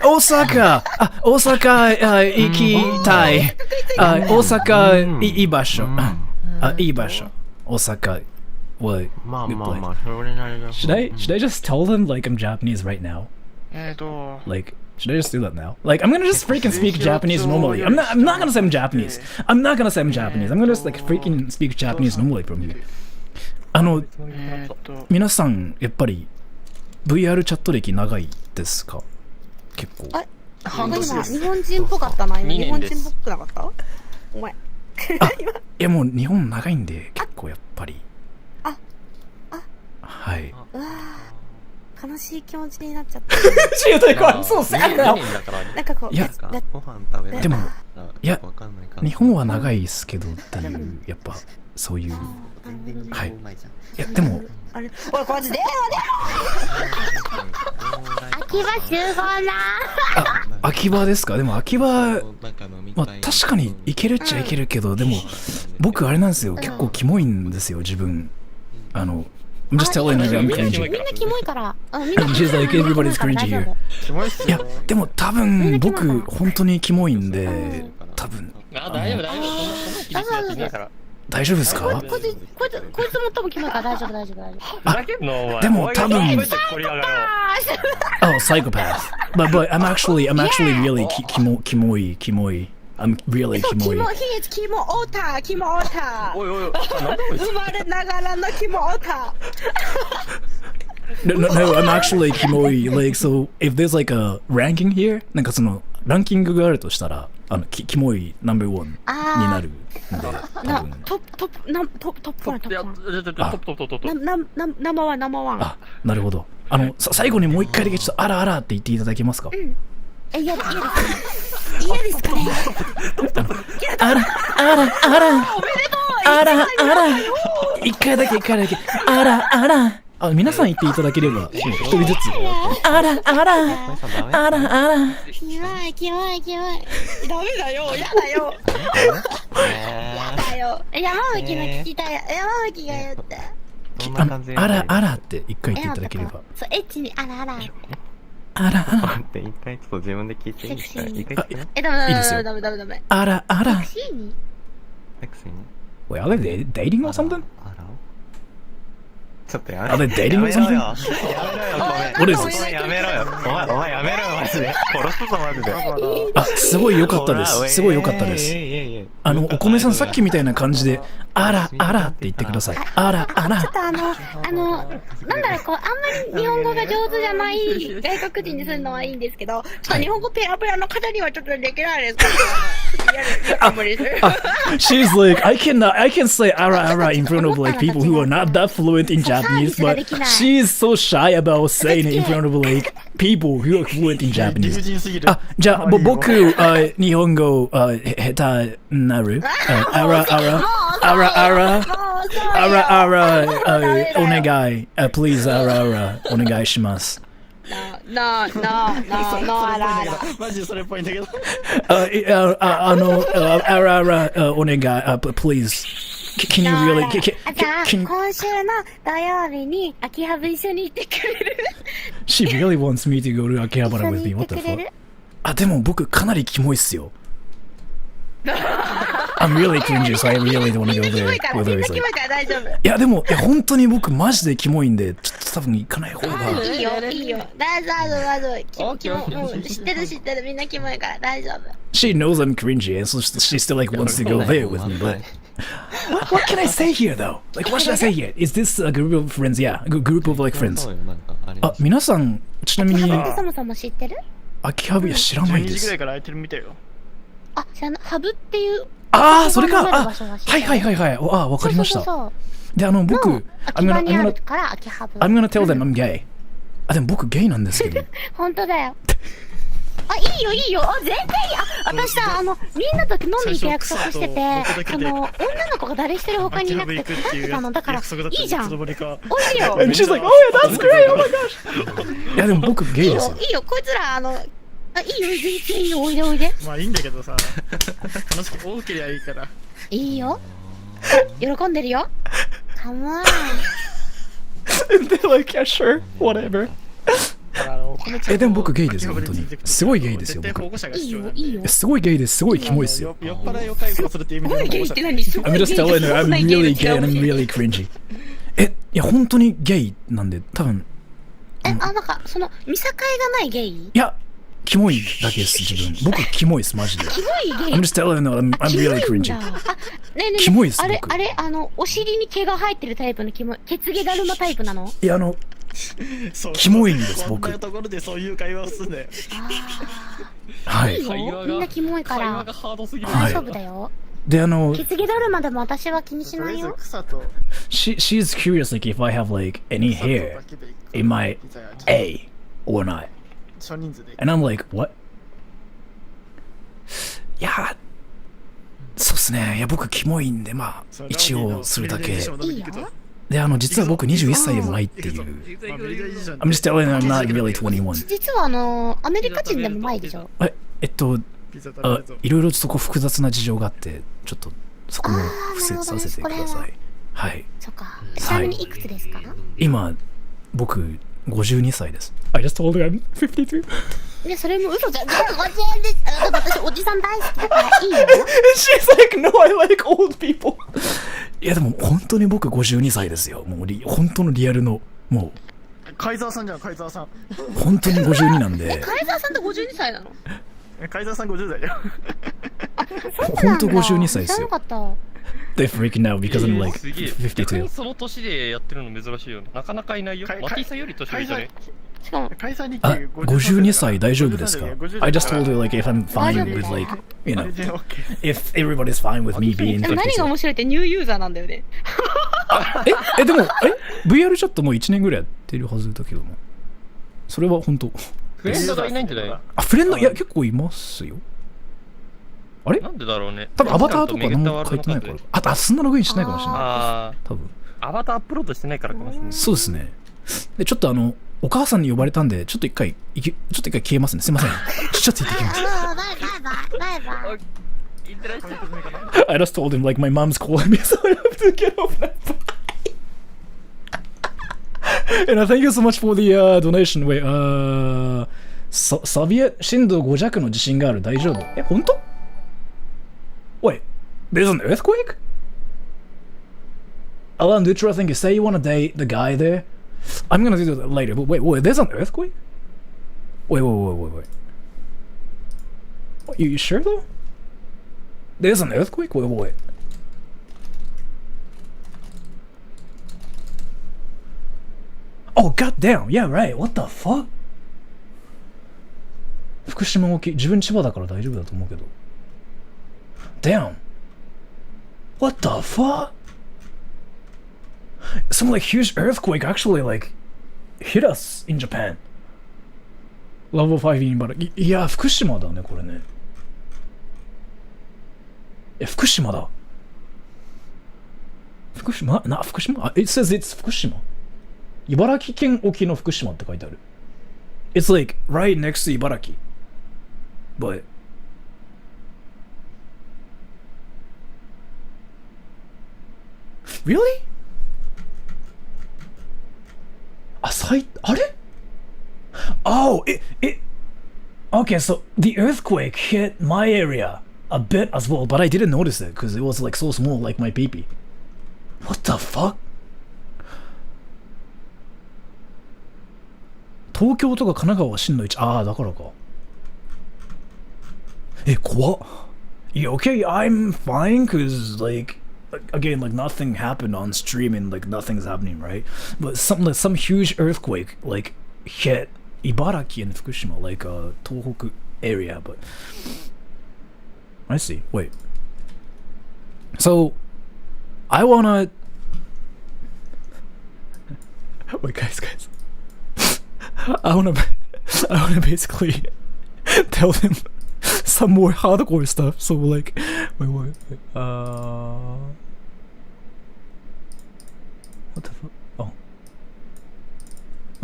大阪行きたい。大阪いい場所。いい場所。大阪。What? まあ、それなりだ。Should I just tell them like I'm Japanese right now? Like, should I just do that now? Like, I'm gonna just freaking speak Japanese normally. I'm not gonna say I'm Japanese. I'm gonna just like freaking speak Japanese normally from you. 皆さんやっぱり VR チャット歴長いですか？結構。半年です。日本人っぽかったな。今日本人っぽくなかった？お前。いやもう日本長いんで結構やっぱり。はい。悲しい気持ちになっちゃった。そうっすね。なんかこう、いや、でも、いや、日本は長いですけどっていう、やっぱ、そういう、はい。いや、でも、あれ、おい、こいつ電秋葉集合な。秋葉ですか？でも秋葉、まあ確かにいけるっちゃいけるけど、でも、僕あれなんですよ、結構キモいんですよ、自分。I'm just telling you I'm cringy. みんなキモいから。She's like everybody's cringy here. いや、でも多分僕本当にキモいんで、多分。大丈夫。そんな厳しいやついないから。大丈夫ですか？こいつも多分キモいから大丈夫大丈夫大丈夫。ふざけんのお前。でも多分。こりやがよ。Oh, psychopath. But I'm actually really kimoy. I'm really kimoy. キモオタキモオタ。おいおい。生まれながらのキモオタ。No, I'm actually kimoy. Like, so if there's like a ranking here, なんかそのランキングがあるとしたら、キモいナンバー1になるんで。トップナンバーワン。あ、なるほど。最後にもう一回だけちょっとあらあらって言っていただけますか？嫌ですかね。あら一回だけあらあ、皆さん言っていただければ一人ずつあらキモい。ダメだよ、やだよ。山吹の聞きたい。山吹が言って。あらって一回言っていただければ。そう、エッチにあら待って一回ちょっと自分で聞いていいですか？一回聞いて。ダメ。あらセクシーに。Wait, are they dating or something? ちょっとやめろ。Are they dating or something? What is this? やめろよ。お前やめろよマジで。殺すぞマジで。あ、すごい良かったです。お米さんさっきみたいな感じであらって言ってください。あら。ちょっとなんだろう、こう、あんまり日本語が上手じゃない外国人にするのはいいんですけど、ちょっと日本語ペラペラの方にはちょっとできないですか？無理する。She's like, I can say ara in front of like people who are not that fluent in Japanese, but she's so shy about saying it in front of like people who are fluent in Japanese. あ、じゃあ僕日本語下手なる。あらお願い。Please あらお願いします。No, あら。マジでそれっぽいんだけど。あらお願い。Please. Can you really? じゃあ、今週の土曜日に秋葉原一緒に行ってくれる？ She really wants me to go to Akihabara with me. What the fuck? あ、でも僕かなりキモいっすよ。I'm really cringy, so I really don't want to go there. みんなキモいから大丈夫。いやでも本当に僕マジでキモいんで、ちょっと多分行かない方が。いいよ。大丈夫。知ってる。みんなキモいから大丈夫。She knows I'm cringy, and so she still like wants to go there with me, but. What can I say here though? Like, what should I say here? Is this a group of friends? Yeah, a group of like friends. あ、皆さんちなみにそもそも知ってる？秋葉原知らないで12時ぐらす。いから空いてるみたいよ。あ、知らない。ハブっていう。ああ、それか。あ、はい。あ、わかりました。で、僕、I'm gonna tell them I'm gay. あ、でも僕ゲイなんですけど。本当だよ。あ、いいよ。全然いい。私さ、みんなと飲みに行く約束してて、女の子が誰してる他にいなくて考えてたの。だから、いいじゃん。おいしいよ。And she's like, oh yeah, that's great. Oh my gosh. いや、でも僕ゲイですよ。いいよ、こいつら、いいよ、全然いいよ、おいで。まあいいんだけどさ、楽しく多けりゃいいから。いいよ。喜んでるよ。Come on. They're like, yeah, sure, whatever. でも僕ゲイですよ、本当に。すごいゲイですよ、僕。いいよ。すごいゲイです、すごいキモいですよ。酔っ払いを解放するって意味での保護者。I'm just telling her I'm really gay and I'm really cringy. いや、本当にゲイなんで、多分。なんか、見境がないゲイ？いや、キモいだけです、自分。僕キモいです、マジで。キモいゲイ？ I'm just telling her I'm really cringy. キモいです、僕。あれ、お尻に毛が生えてるタイプのキモい。血毛だるまタイプなの？いや、キモいんです、僕。こんなところでそういう会話をするんだよ。はい。みんなキモいから。大丈夫だよ。で、血毛だるまでも私は気にしないよ。She's curious, like, if I have, like, any hair in my A or not. And I'm like, what? いや、そうっすね。いや、僕キモいんで、まあ、一応するだけ。で、実は僕21歳でもないっていう。I'm just telling you I'm not really 21. 実はアメリカ人でもないでしょ？いろいろそこ複雑な事情があって、ちょっとそこも伏せさせてください。はい。そっか。ちなみにいくつですか？今、僕52歳です。I just told her I'm 52. ね、それも嘘じゃん。50円です。私、おじさん大好きだからいいよ。She's like, no, I like old people. いやでも本当に僕52歳ですよ。もう本当のリアルの、もう。カイザーさんじゃん、カイザーさん。本当に52なんで。カイザーさんって52歳なの？カイザーさん50代だよ。本当52歳ですよ。知らなかった。They're freaking out because I'm like 52. その年でやってるの珍しいよね。なかなかいないよ。マティさんより年上じゃね？しかも、カイザー日記52歳大丈夫ですか？ I just told her like if I'm fine with like, you know, if everybody's fine with me being でも何が面白いってニューユーザーなんだよね。でもVR チャットもう1年ぐらいやってるはずだけども、それは本当。フレンドがいないんじゃない？あ、フレンドいや結構いますよ。あれ？なんでだろうね。多分アバターとか何も書いてないから。あ、そんなログインしてないかもしれない。ああ、多分。アバターアップロードしてないからかもしれない。そうですね。でちょっとお母さんに呼ばれたんでちょっと一回消えますね。すいません。ちょっと行ってきます。バイバイ。いってらっしゃい。I just told him like my mom's calling me, so I have to get off that. And thank you so much for the donation. Wait, ソビエト震度5弱の地震がある。大丈夫？本当？ Wait, there's an earthquake? Alan Dutra, I think you say you want to date the guy there. I'm gonna do that later. But wait, there's an earthquake? Wait. You sure though? There's an earthquake? Wait. Oh, goddamn. Yeah, right. What the fuck? 福島沖、自分千葉だから大丈夫だと思うけど。Damn. What the fuck? Some like huge earthquake actually like hit us in Japan. Level 5 in Ibaraki. いや、福島だね、これね。福島だ。福島？福島？It says it's 福島。茨城県沖の福島って書いてある。It's like right next to 茨城。But really? あれ? Oh, okay, so the earthquake hit my area a bit as well, but I didn't notice it because it was like so small, like my pee-pee. What the fuck? 東京とか神奈川は震度1。ああ、だからか。怖っ。Yeah, okay, I'm fine because like again, like nothing happened on stream and like nothing's happening, right? But some huge earthquake like hit Ibaraki and Fukushima, like Tohoku area. But I see. Wait. So I wanna. Wait, guys. I wanna basically tell them some more hardcore stuff. So like, wait. What the fuck? Oh.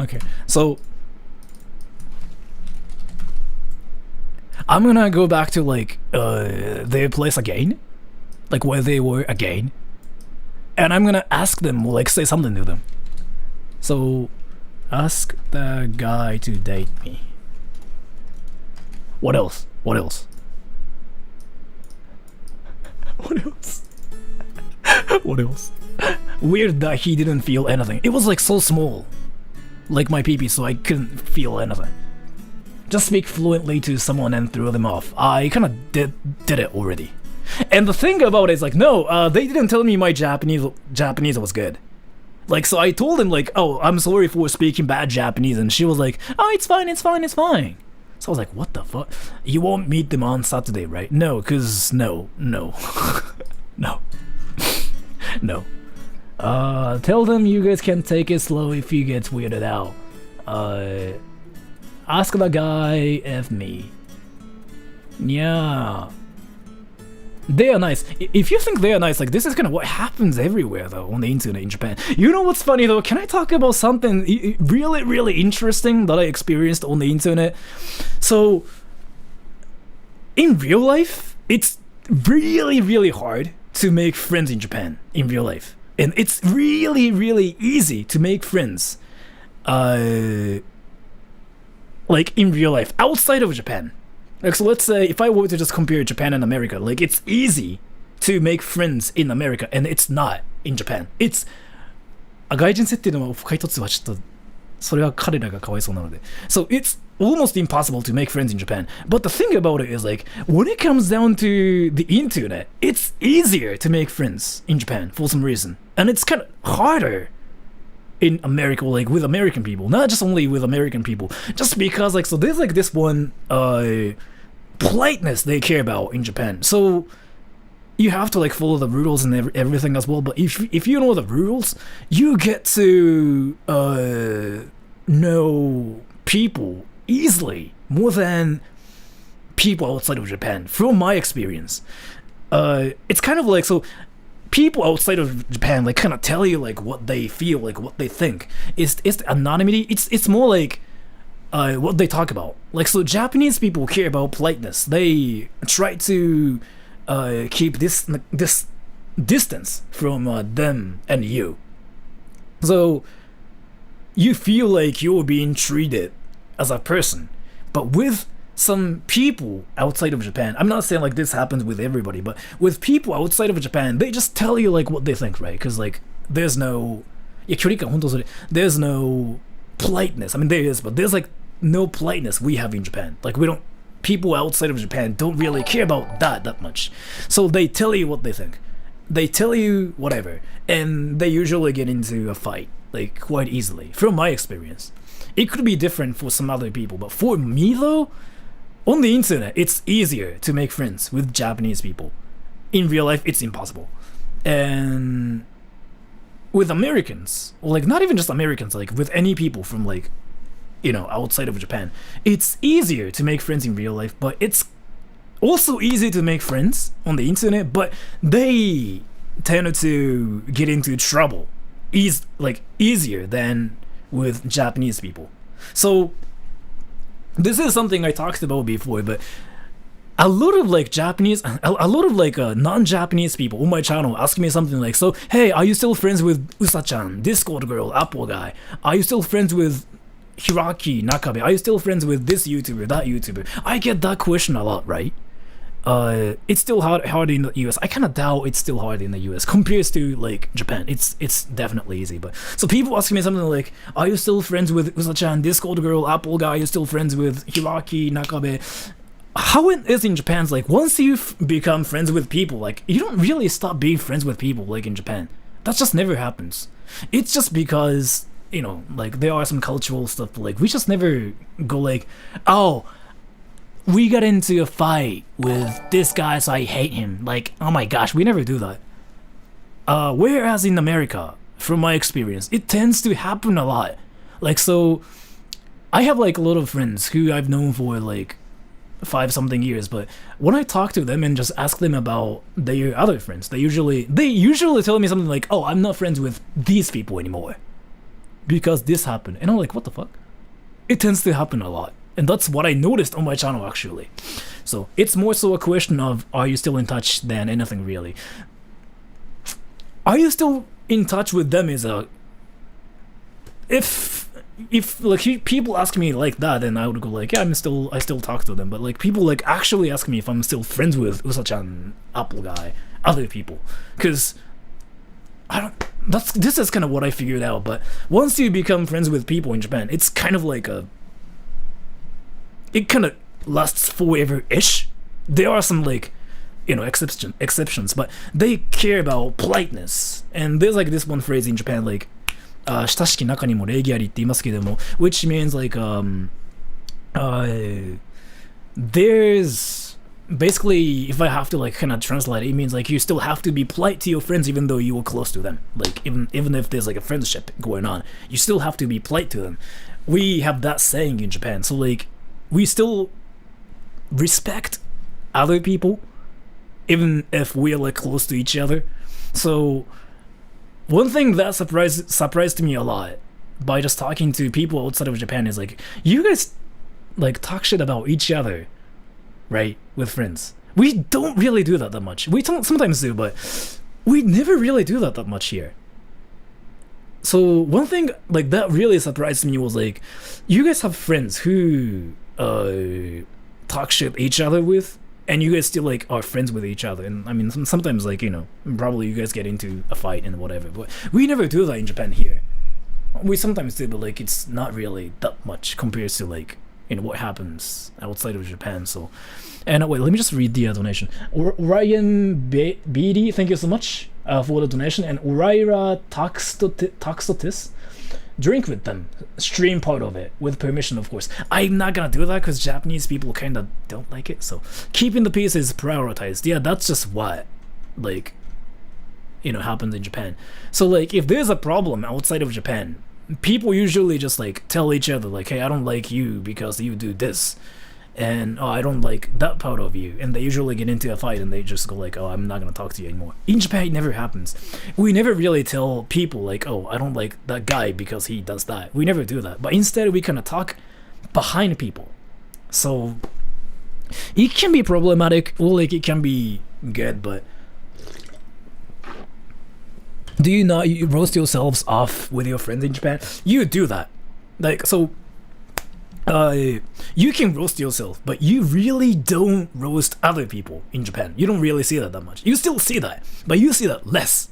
Okay. So I'm gonna go back to like their place again, like where they were again, and I'm gonna ask them, like say something to them. So ask the guy to date me. What else? What else? Weird that he didn't feel anything. It was like so small, like my pee-pee, so I couldn't feel anything. Just speak fluently to someone and throw them off. I kind of did it already. And the thing about it is like, no, they didn't tell me my Japanese was good. Like, so I told him like, oh, I'm sorry for speaking bad Japanese, and she was like, oh, it's fine. So I was like, what the fuck? You won't meet them on Saturday, right? No, cause no. No. Tell them you guys can take it slow if you get weirded out. Ask the guy if me. Yeah. They are nice. If you think they are nice, like this is kind of what happens everywhere though on the internet in Japan. You know what's funny though? Can I talk about something really interesting that I experienced on the internet? So in real life, it's really hard to make friends in Japan in real life, and it's really easy to make friends like in real life outside of Japan. Like, so let's say if I were to just compare Japan and America, like it's easy to make friends in America and it's not in Japan. It's 外人設定の深い一つはちょっとそれは彼らがかわいそうなので。So it's almost impossible to make friends in Japan. But the thing about it is like when it comes down to the internet, it's easier to make friends in Japan for some reason. And it's kind of harder in America, like with American people, not just only with American people, just because like, so there's like this one politeness they care about in Japan. So you have to like follow the rules and everything as well. But if you know the rules, you get to know people easily more than people outside of Japan. From my experience, it's kind of like, so people outside of Japan like kind of tell you like what they feel, like what they think. It's anonymity. It's more like what they talk about. Like, so Japanese people care about politeness. They try to keep this distance from them and you. So you feel like you're being treated as a person. But with some people outside of Japan, I'm not saying like this happens with everybody, but with people outside of Japan, they just tell you like what they think, right? Because like there's no there's no politeness. I mean, there is, but there's like no politeness we have in Japan. Like we don't, people outside of Japan don't really care about that much. So they tell you what they think. They tell you whatever, and they usually get into a fight like quite easily. From my experience, it could be different for some other people, but for me though, on the internet, it's easier to make friends with Japanese people. In real life, it's impossible. And with Americans, or like not even just Americans, like with any people from like, you know, outside of Japan, it's easier to make friends in real life, but it's also easy to make friends on the internet, but they tend to get into trouble easier than with Japanese people. So this is something I talked about before, but a lot of like non-Japanese people on my channel ask me something like, so hey, are you still friends with Usa-chan, Discord girl, Apple guy? Are you still friends with Hiraki Nakabe? Are you still friends with this YouTuber, that YouTuber? I get that question a lot, right? It's still hard in the US. I kind of doubt it's still hard in the US compared to like Japan. It's definitely easy. But so people ask me something like, are you still friends with Usa-chan, Discord girl, Apple guy? Are you still friends with Hiraki Nakabe? How it is in Japan's like, once you've become friends with people, like you don't really stop being friends with people like in Japan. That just never happens. It's just because, you know, like there are some cultural stuff, like we just never go like, oh, we got into a fight with this guy, so I hate him. Like, oh my gosh, we never do that. Whereas in America, from my experience, it tends to happen a lot. Like, so I have like a lot of friends who I've known for like 5-something years, but when I talk to them and just ask them about their other friends, they usually tell me something like, oh, I'm not friends with these people anymore because this happened. And I'm like, what the fuck? It tends to happen a lot. And that's what I noticed on my channel actually. So it's more so a question of, are you still in touch than anything really. Are you still in touch with them is a, if like people ask me like that, then I would go like, yeah, I still talk to them. But like people like actually ask me if I'm still friends with Usa-chan, Apple guy, other people, because this is kind of what I figured out. But once you become friends with people in Japan, it's kind of like it kind of lasts forever-ish. There are some like, you know, exceptions, but they care about politeness. And there's like this one phrase in Japan like, 親しき中にも礼儀ありって言いますけども, which means like there's basically, if I have to like kind of translate it, it means like you still have to be polite to your friends even though you were close to them. Like even if there's like a friendship going on, you still have to be polite to them. We have that saying in Japan, so like we still respect other people even if we're like close to each other. So one thing that surprised me a lot by just talking to people outside of Japan is like, you guys like talk shit about each other, right, with friends. We don't really do that much. We don't sometimes do, but we never really do that much here. So one thing like that really surprised me was like, you guys have friends who talk shit each other with, and you guys still like are friends with each other. And I mean, sometimes like, you know, probably you guys get into a fight and whatever, but we never do that in Japan here. We sometimes do, but like it's not really that much compared to like, you know, what happens outside of Japan. So, and wait, let me just read the donation. Ryan Beatty, thank you so much for the donation. And Uraira Taxotis, drink with them, stream part of it with permission, of course. I'm not gonna do that because Japanese people kind of don't like it. So keeping the peace is prioritized. Yeah, that's just what, like, you know, happens in Japan. So like, if there's a problem outside of Japan, people usually just like tell each other like, hey, I don't like you because you do this, and oh, I don't like that part of you, and they usually get into a fight and they just go like, oh, I'm not gonna talk to you anymore. In Japan, it never happens. We never really tell people like, oh, I don't like that guy because he does that. We never do that, but instead we kind of talk behind people. So it can be problematic, or like it can be good. But do you not roast yourselves off with your friends in Japan? You do that, like, so you can roast yourself, but you really don't roast other people in Japan. You don't really see that much. You still see that, but you see that less.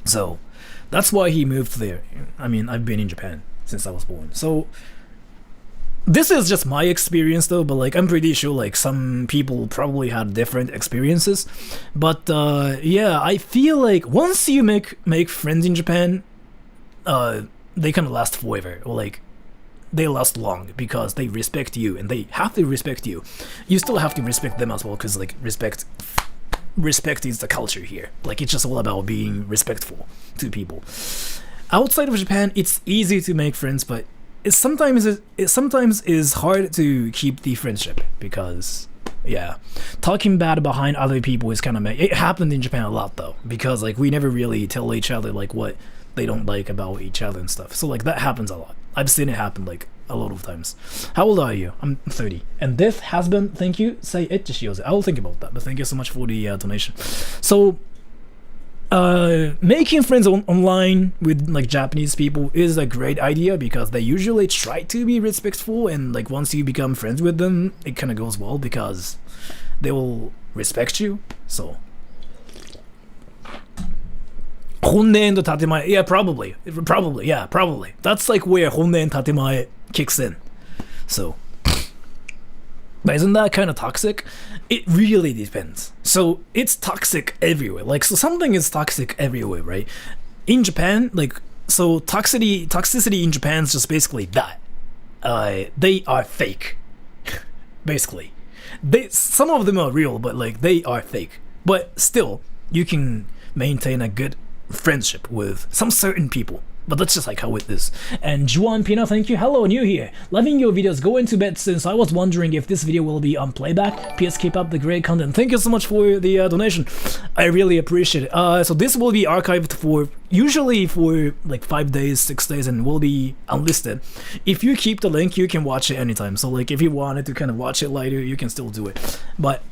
So that's why he moved there. I mean, I've been in Japan since I was born. So this is just my experience though, but like I'm pretty sure like some people probably had different experiences. But yeah, I feel like once you make friends in Japan, they kind of last forever, or like they last long because they respect you, and they have to respect you. You still have to respect them as well, because like respect is the culture here. Like it's just all about being respectful to people. Outside of Japan, it's easy to make friends, but it sometimes is hard to keep the friendship, because yeah, talking bad behind other people is kind of it happened in Japan a lot though, because like we never really tell each other like what they don't like about each other and stuff. So like that happens a lot. I've seen it happen like a lot of times. How old are you? I'm 30. And this has been, thank you, say it to Shiose. I will think about that, but thank you so much for the donation. So making friends online with like Japanese people is a great idea, because they usually try to be respectful, and like once you become friends with them, it kind of goes well because they will respect you. So honne and tatemae, yeah, probably, yeah, probably. That's like where honne and tatemae kicks in. So, but isn't that kind of toxic? It really depends. So it's toxic everywhere. Like, so something is toxic everywhere, right? In Japan, like, so toxicity in Japan is just basically that. They are fake, basically. Some of them are real, but like they are fake. But still, you can maintain a good friendship with some certain people, but that's just like how it is. And Juan Pina, thank you. Hello, new here. Loving your videos. Going to bed since I was wondering if this video will be on playback. PS, keep up the great content. Thank you so much for the donation. I really appreciate it. So this will be archived for usually for like 5 days, 6 days, and will be unlisted. If you keep the link, you can watch it anytime. So like if you wanted to kind of watch it later, you can still do it. But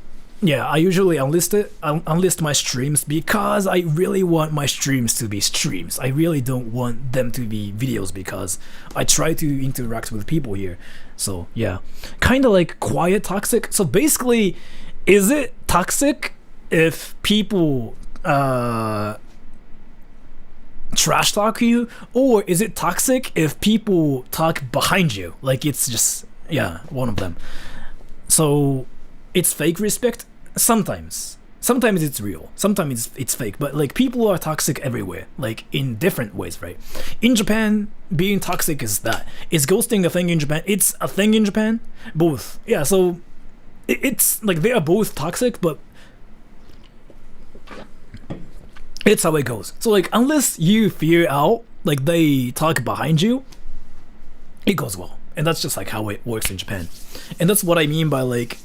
yeah, I usually unlist my streams because I really want my streams to be streams. I really don't want them to be videos, because I try to interact with people here. So yeah, kind of like quiet toxic. So basically, is it toxic if people trash talk you, or is it toxic if people talk behind you? Like it's just, yeah, one of them. So it's fake respect. Sometimes it's real, sometimes it's fake, but like people are toxic everywhere, like in different ways, right? In Japan, being toxic is that. Is ghosting a thing in Japan? It's a thing in Japan, both. Yeah, so it's like they are both toxic, but it's how it goes. So like unless you figure out like they talk behind you, it goes well. And that's just like how it works in Japan. And that's what I mean by like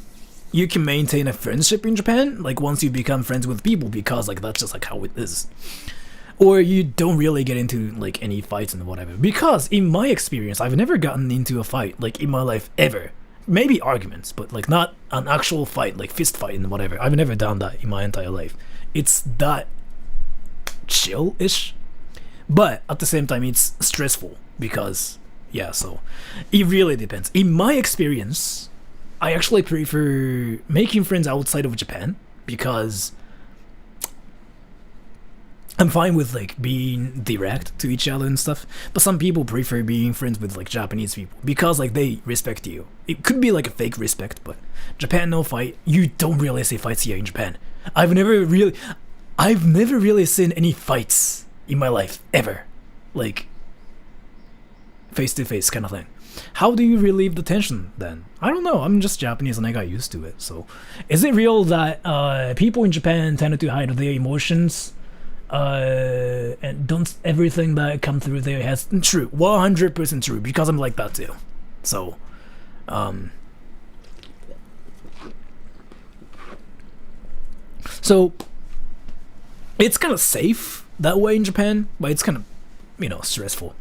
you can maintain a friendship in Japan, like once you become friends with people, because like that's just like how it is. Or you don't really get into like any fights and whatever, because in my experience, I've never gotten into a fight like in my life ever. Maybe arguments, but like not an actual fight, like fist fight and whatever. I've never done that in my entire life. It's that chill-ish. but at the same time it's stressful because yeah, so it really depends. In my experience, I actually prefer making friends outside of Japan because I'm fine with like being direct to each other and stuff, but some people prefer being friends with like Japanese people because like they respect you. It could be like a fake respect, but Japan no fight. You don't really see fights here in Japan. I've never really seen any fights in my life ever, like face to face kind of thing. How do you relieve the tension then? I don't know. I'm just Japanese and I got used to it. So, is it real that people in Japan tend to hide their emotions? And don't everything that come through their heads? True, 100% true, because I'm like that too. So, so it's kind of safe that way in Japan, but it's kind of, you know, stressful.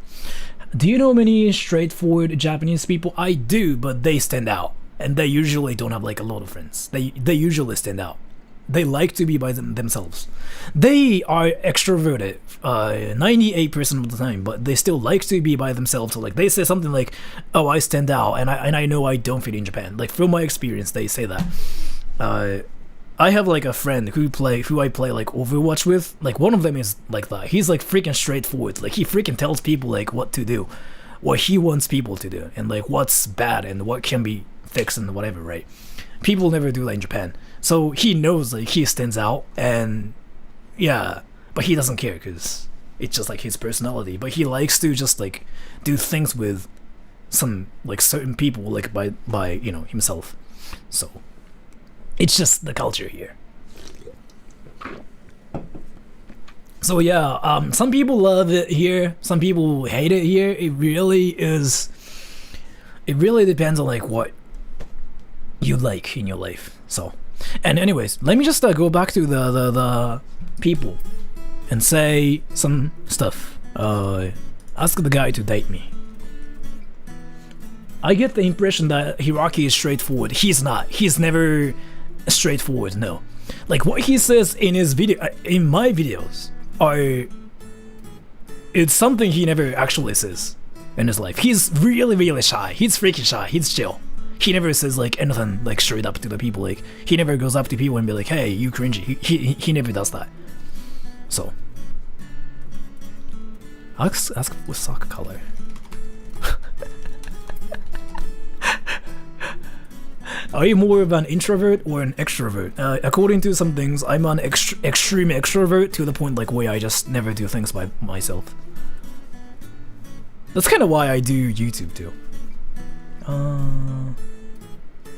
Do you know many straightforward Japanese people? I do, but they stand out, and they usually don't have like a lot of friends. They usually stand out. They like to be by themselves. They are extroverted 98% of the time, but they still like to be by themselves. So like they say something like, "Oh, I stand out," and I know I don't fit in Japan. Like from my experience, they say that. I have like a friend who I play like Overwatch with. Like one of them is like that. He's like freaking straightforward. Like he freaking tells people like what to do, what he wants people to do, and like what's bad and what can be fixed and whatever. Right? People never do that in Japan. So he knows like he stands out, and yeah, but he doesn't care because it's just like his personality. But he likes to just like do things with some like certain people like by you know himself. So it's just the culture here. So yeah, some people love it here, some people hate it here. It really depends on like what you like in your life. So. And anyways, let me just go back to the people and say some stuff. Ask the guy to date me. I get the impression that Hiraki is straightforward. He's not. He's never straightforward, no. Like what he says in his video, in my videos, it's something he never actually says in his life. He's really, really shy. He's freaking shy. He's chill. He never says like anything like straight up to the people. Like he never goes up to people and be like, "Hey, you cringy." He never does that. So ask what sock color. Are you more of an introvert or an extrovert? According to some things, I'm an extreme extrovert to the point like where I just never do things by myself. That's kind of why I do YouTube too.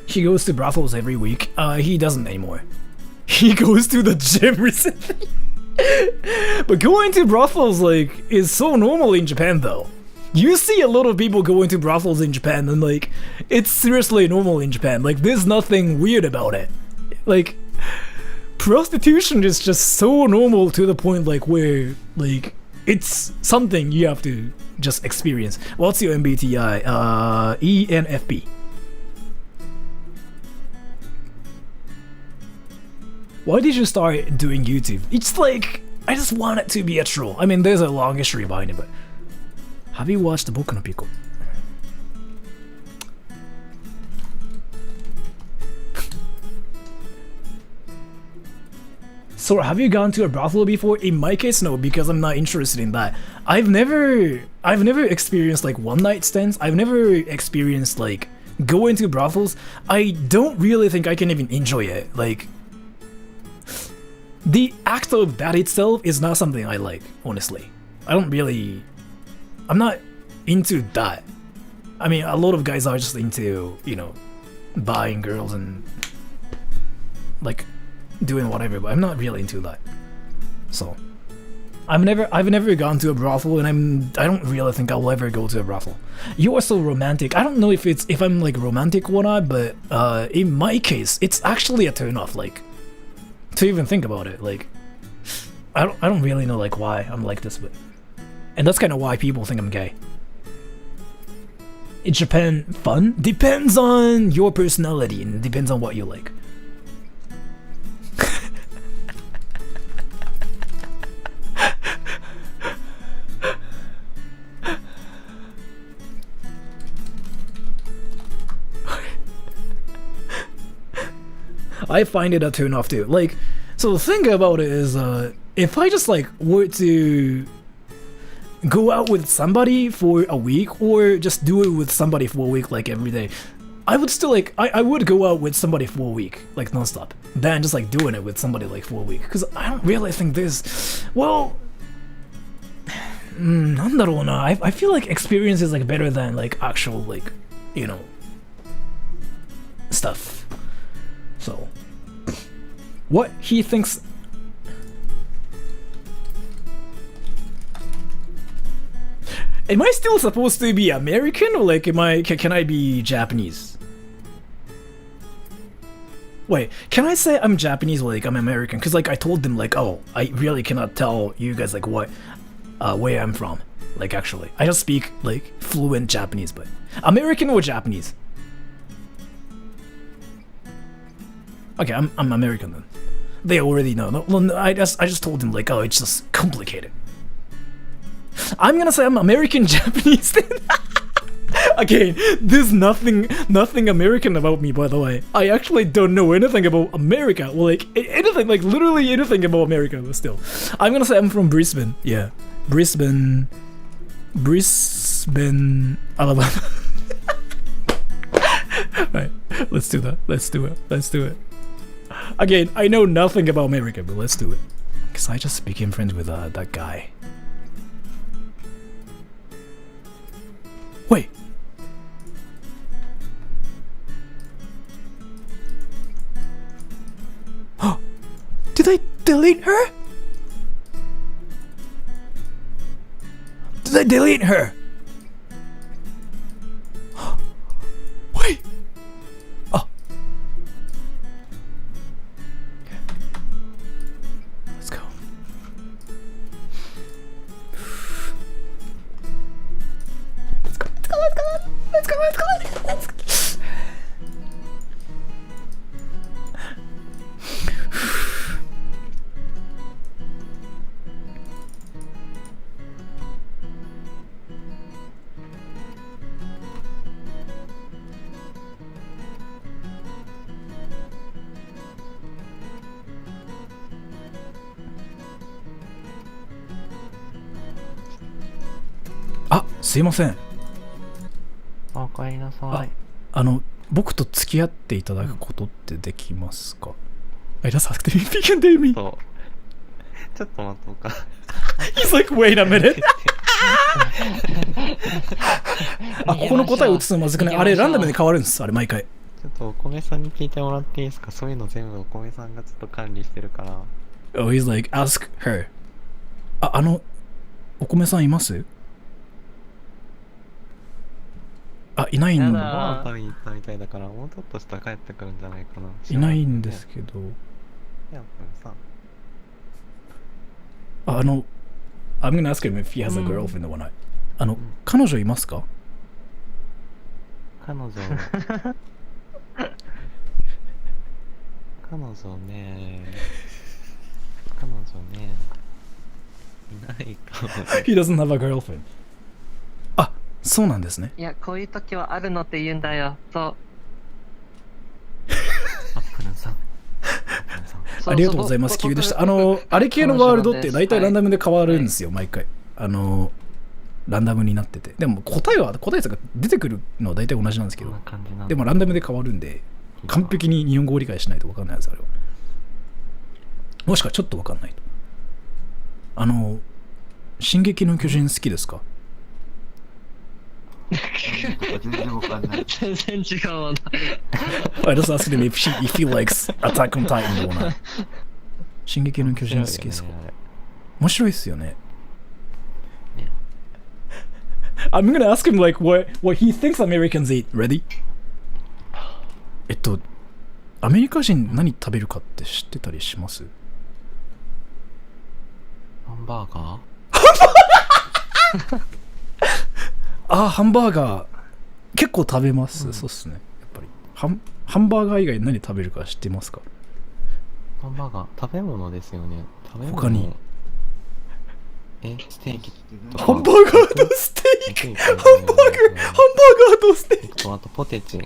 He goes to brothels every week. He doesn't anymore. He goes to the gym recently. But going to brothels like is so normal in Japan though. You see a lot of people going to brothels in Japan and like it's seriously normal in Japan. Like there's nothing weird about it. Like prostitution is just so normal to the point like where like it's something you have to just experience. What's your MBTI? ENFP. Why did you start doing YouTube? It's like, I just want it to be a troll. I mean, there's a long history behind it, but... Have you watched Boku no Pico? So, have you gone to a brothel before? In my case, no, because I'm not interested in that. I've never experienced like one night stands. I've never experienced like going to brothels. I don't really think I can even enjoy it. Like, the act of that itself is not something I like, honestly. I'm not into that. I mean, a lot of guys are just into, you know, buying girls and like doing whatever, but I'm not really into that. So I've never gone to a brothel, and I don't really think I'll ever go to a brothel. You are so romantic. I don't know if I'm like romantic or not, but in my case, it's actually a turn off. Like, to even think about it, like I don't really know like why I'm like this, but and that's kind of why people think I'm gay. In Japan, fun depends on your personality and depends on what you like. I find it a turn off too. Like, so the thing about it is, if I just like were to go out with somebody for a week, or just do it with somebody for a week, like every day, I would still like, I would go out with somebody for a week, like non-stop, than just like doing it with somebody like for a week. Because I don't really think there's, well,なんだろうな, I feel like experience is like better than like actual like, you know, stuff. So, what he thinks. Am I still supposed to be American, or like can I be Japanese? Wait, can I say I'm Japanese or like I'm American? Cause like I told them like, oh, I really cannot tell you guys like what where I'm from. Like actually, I just speak like fluent Japanese, but American or Japanese? Okay, I'm American then. They already know. No, I just told them like, oh, it's just complicated. I'm gonna say I'm American Japanese then. Again, there's nothing American about me, by the way. I actually don't know anything about America, or like anything, like literally anything about America, but still. I'm gonna say I'm from Brisbane. Yeah, Brisbane, Alabama. Right, let's do that. Let's do it. Again, I know nothing about America, but let's do it. Cause I just became friends with that guy. Wait. Did I delete her? Did I delete her? Wait. Oh. Let's go. Let's go.あ、すいません。おかえりなさい。僕と付き合っていただくことってできますか？ I just asked him if he can date me. ちょっと待とうか。He's like, wait a minute. あ、ここの答えを移すのまずくない？あれランダムで変わるんです。あれ毎回。ちょっとお米さんに聞いてもらっていいですか？そういうの全部お米さんがちょっと管理してるから。Oh, he's like, ask her. お米さんいます？あ、いないんだ。ご飯食べに行ったみたいだから、もうちょっとしたら帰ってくるんじゃないかな。いないんですけど。いや、これさ。I'm gonna ask him if he has a girlfriend or not. 彼女いますか？彼女ね。いないかも。He doesn't have a girlfriend. あ、そうなんですね。いや、こういう時はあるのって言うんだよ。そう。アップルさん。ありがとうございます。急でした。あれ系のワールドって大体ランダムで変わるんですよ、毎回。ランダムになってて。でも答えが出てくるのは大体同じなんですけど、でもランダムで変わるんで、完璧に日本語を理解しないと分かんないです、あれは。もしくはちょっと分かんないと。進撃の巨人好きですか？全然わかんない。全然違うもんな。I just asked him if he likes Attack on Titan or not. 進撃の巨人好きですか？面白いっすよね。I'm gonna ask him like what he thinks Americans eat. Ready? アメリカ人何食べるかって知ってたりします？ハンバーガー？あ、ハンバーガー結構食べます、そうっすね。やっぱりハンバーガー以外何食べるか知ってますか？ハンバーガー食べ物ですよね。他にステーキとか。ハンバーガーとステーキ。ハンバーガーとステーキ。あとポテチ。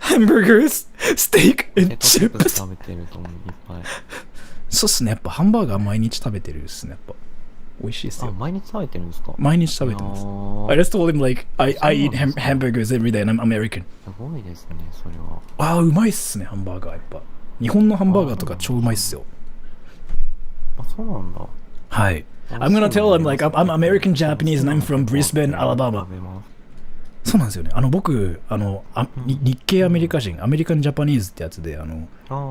Hamburgers steak ポ and テトチップ chips. ス食べてると思う、いっぱい。そうっすね。やっぱハンバーガー毎日食べてるっすね。やっぱ。美味しいっすあ、よ。毎日食べてるんですか？毎日食べてます。いや I ー just told him like, I eat hamburgers every day and I'm American. すごいですね、それは。ああ、うまいっすね、ハンバーガーやっぱ。日本のハンバーガーとか超うまいっすよ。あ、そうなんだ。はい。I'm gonna tell him like, I'm American Japanese and I'm from Brisbane, Alabama. 食べます。そうなんですよね。僕、日系アメリカ人、アメリカンジャパニーズってやつで、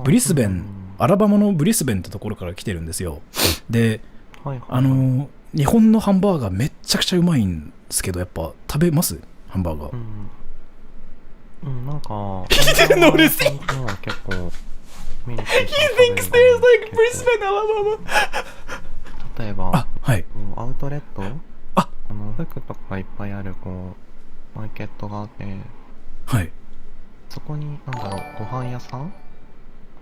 ブリスベン、アラバマのブリスベンってところから来てるんですよ。で、はいはい、日本のハンバーガーめっちゃくちゃうまいんですけど、やっぱ食べますハンバーガー。うん、なんか、He didn't notice it! 結構、He thinks there's like Brisbane, Alabama! 例えば、あ、はい。アウトレットあ、服とかいっぱいある、マーケットがあって、はい。そこに、なんだろう、ご飯屋さん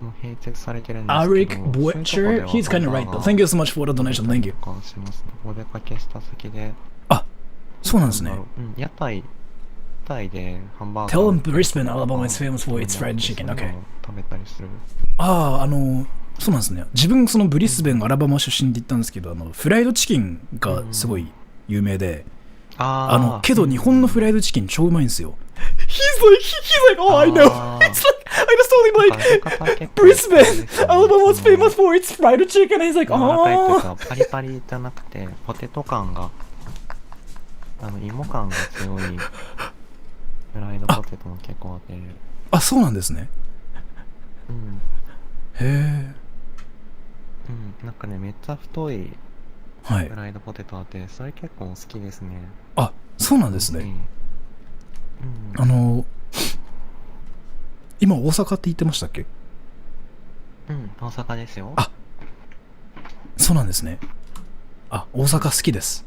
も併設されてるんですけど、Arik Butcher? He's kind of right though. Thank you so much for the donation. Thank you. しますね。お出かけした先で。あ、そうなんですね。屋台でハンバーガー。Tell him Brisbane, Alabama is famous for its fried chicken. Okay. 食べたりする。ああ、そうなんですね。自分そのブリスベン、アラバマ出身って言ったんですけど、フライドチキンがすごい有名で、けど日本のフライドチキン超うまいんですよ。He's like, oh, I know. It's like, I just told him like, Brisbane, Alabama is famous for its fried chicken. And he's like, oh. パリパリじゃなくて、ポテト感が、芋感が強いフライドポテトも結構あって。あ、そうなんですね。うん。へえ。うん、なんかね、めっちゃ太いフライドポテトあって、それ結構好きですね。あ、そうなんですね。今大阪って言ってましたっけ？うん、大阪ですよ。あ、そうなんですね。あ、大阪好きです。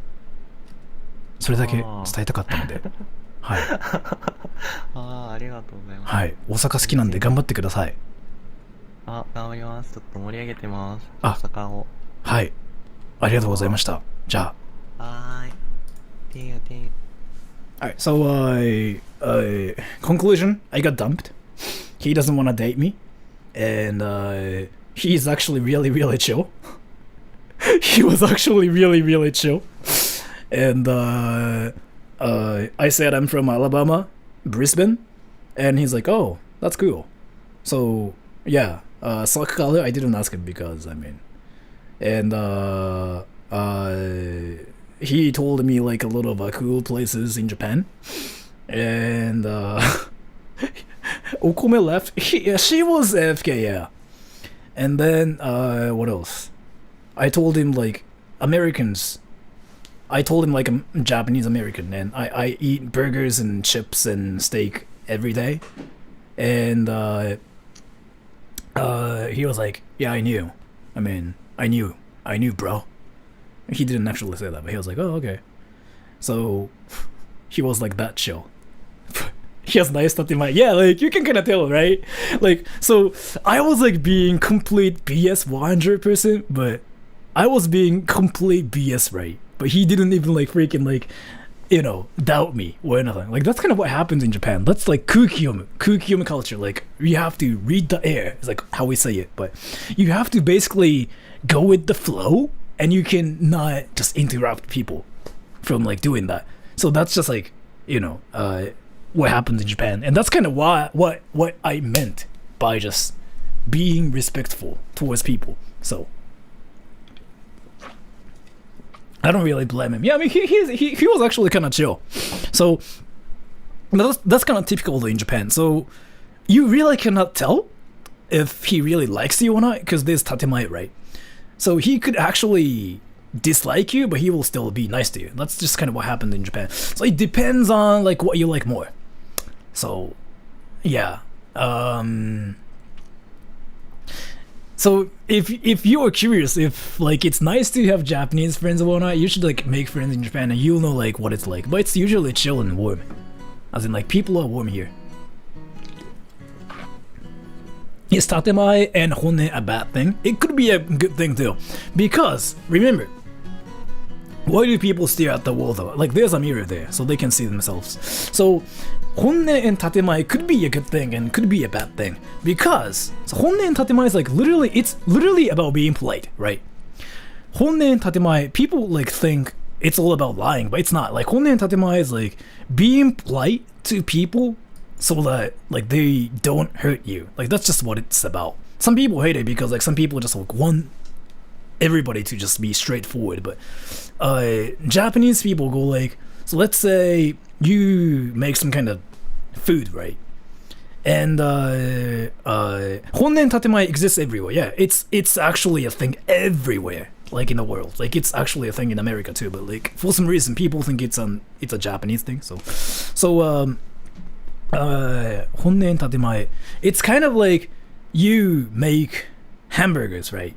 それだけ伝えたかったので。はい。ありがとうございます。はい、大阪好きなんで頑張ってください。頑張ります。ちょっと盛り上げてます。大阪を。はい。ありがとうございました。じゃあ。はい。Alright, so conclusion, I got dumped. He doesn't want to date me. And he's actually really, really chill. He was actually really, really chill. And I said I'm from Alabama, Brisbane. And he's like, oh, that's cool. So, yeah, soccer color, I didn't ask him because, I mean. And he told me like a lot of cool places in Japan. And Okome left. She was AFK, yeah. And then what else? I told him like Americans. I told him like I'm Japanese American and I eat burgers and chips and steak every day. And he was like, yeah, I knew. I mean, I knew, bro. He didn't actually say that, but he was like, oh, okay. So he was like that chill. He has nice stuff in mind. Yeah, like you can kind of tell, right? Like, so I was like being complete BS 100%, but I was being complete BS, right? But he didn't even like freaking like, you know, doubt me or anything. Like that's kind of what happens in Japan. That's like kukiyomu culture. Like you have to read the air. It's like how we say it, but you have to basically go with the flow, and you can not just interrupt people from like doing that. So that's just like, you know, what happens in Japan, and that's kind of what I meant by just being respectful towards people. So I don't really blame him. Yeah, I mean he was actually kind of chill. So that's kind of typical in Japan. So you really cannot tell if he really likes you or not because there's tatemae, right? So he could actually dislike you, but he will still be nice to you. That's just kind of what happened in Japan. So it depends on like what you like more. So yeah. So if you are curious if like it's nice to have Japanese friends or whatnot, you should like make friends in Japan and you'll know like what it's like. But it's usually chill and warm. As in like people are warm here. Is tatemae and hone a bad thing? It could be a good thing too. Because, remember, why do people stare at the wall though? Like there's a mirror there, so they can see themselves. So, honne and tatemae could be a good thing and could be a bad thing, because so honne and tatemae is like literally, it's literally about being polite, right? Honne and tatemae, people like think it's all about lying, but it's not. Like honne and tatemae is like being polite to people so that like they don't hurt you. Like that's just what it's about. Some people hate it because like some people just like want everybody to just be straightforward, but Japanese people go like, so let's say you make some kind of food, right? And honne and tatemae exists everywhere. Yeah, it's actually a thing everywhere, like in the world. Like it's actually a thing in America too, but like for some reason people think it's a Japanese thing. So honne and tatemae, it's kind of like you make hamburgers, right?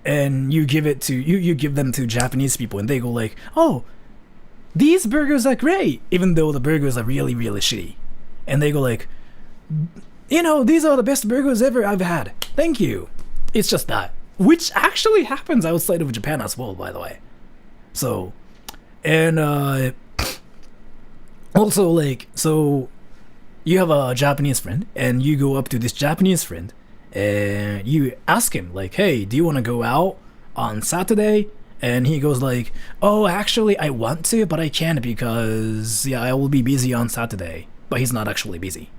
And you give it to you give them to Japanese people, and they go like, oh, these burgers are great, even though the burgers are really, really shitty. And they go like, you know, these are the best burgers ever I've had. Thank you. It's just that. Which actually happens outside of Japan as well, by the way. So, and also like, so you have a Japanese friend, and you go up to this Japanese friend, and you ask him like, hey, do you want to go out on Saturday? And he goes like, oh, actually I want to, but I can't because yeah, I will be busy on Saturday. But he's not actually busy.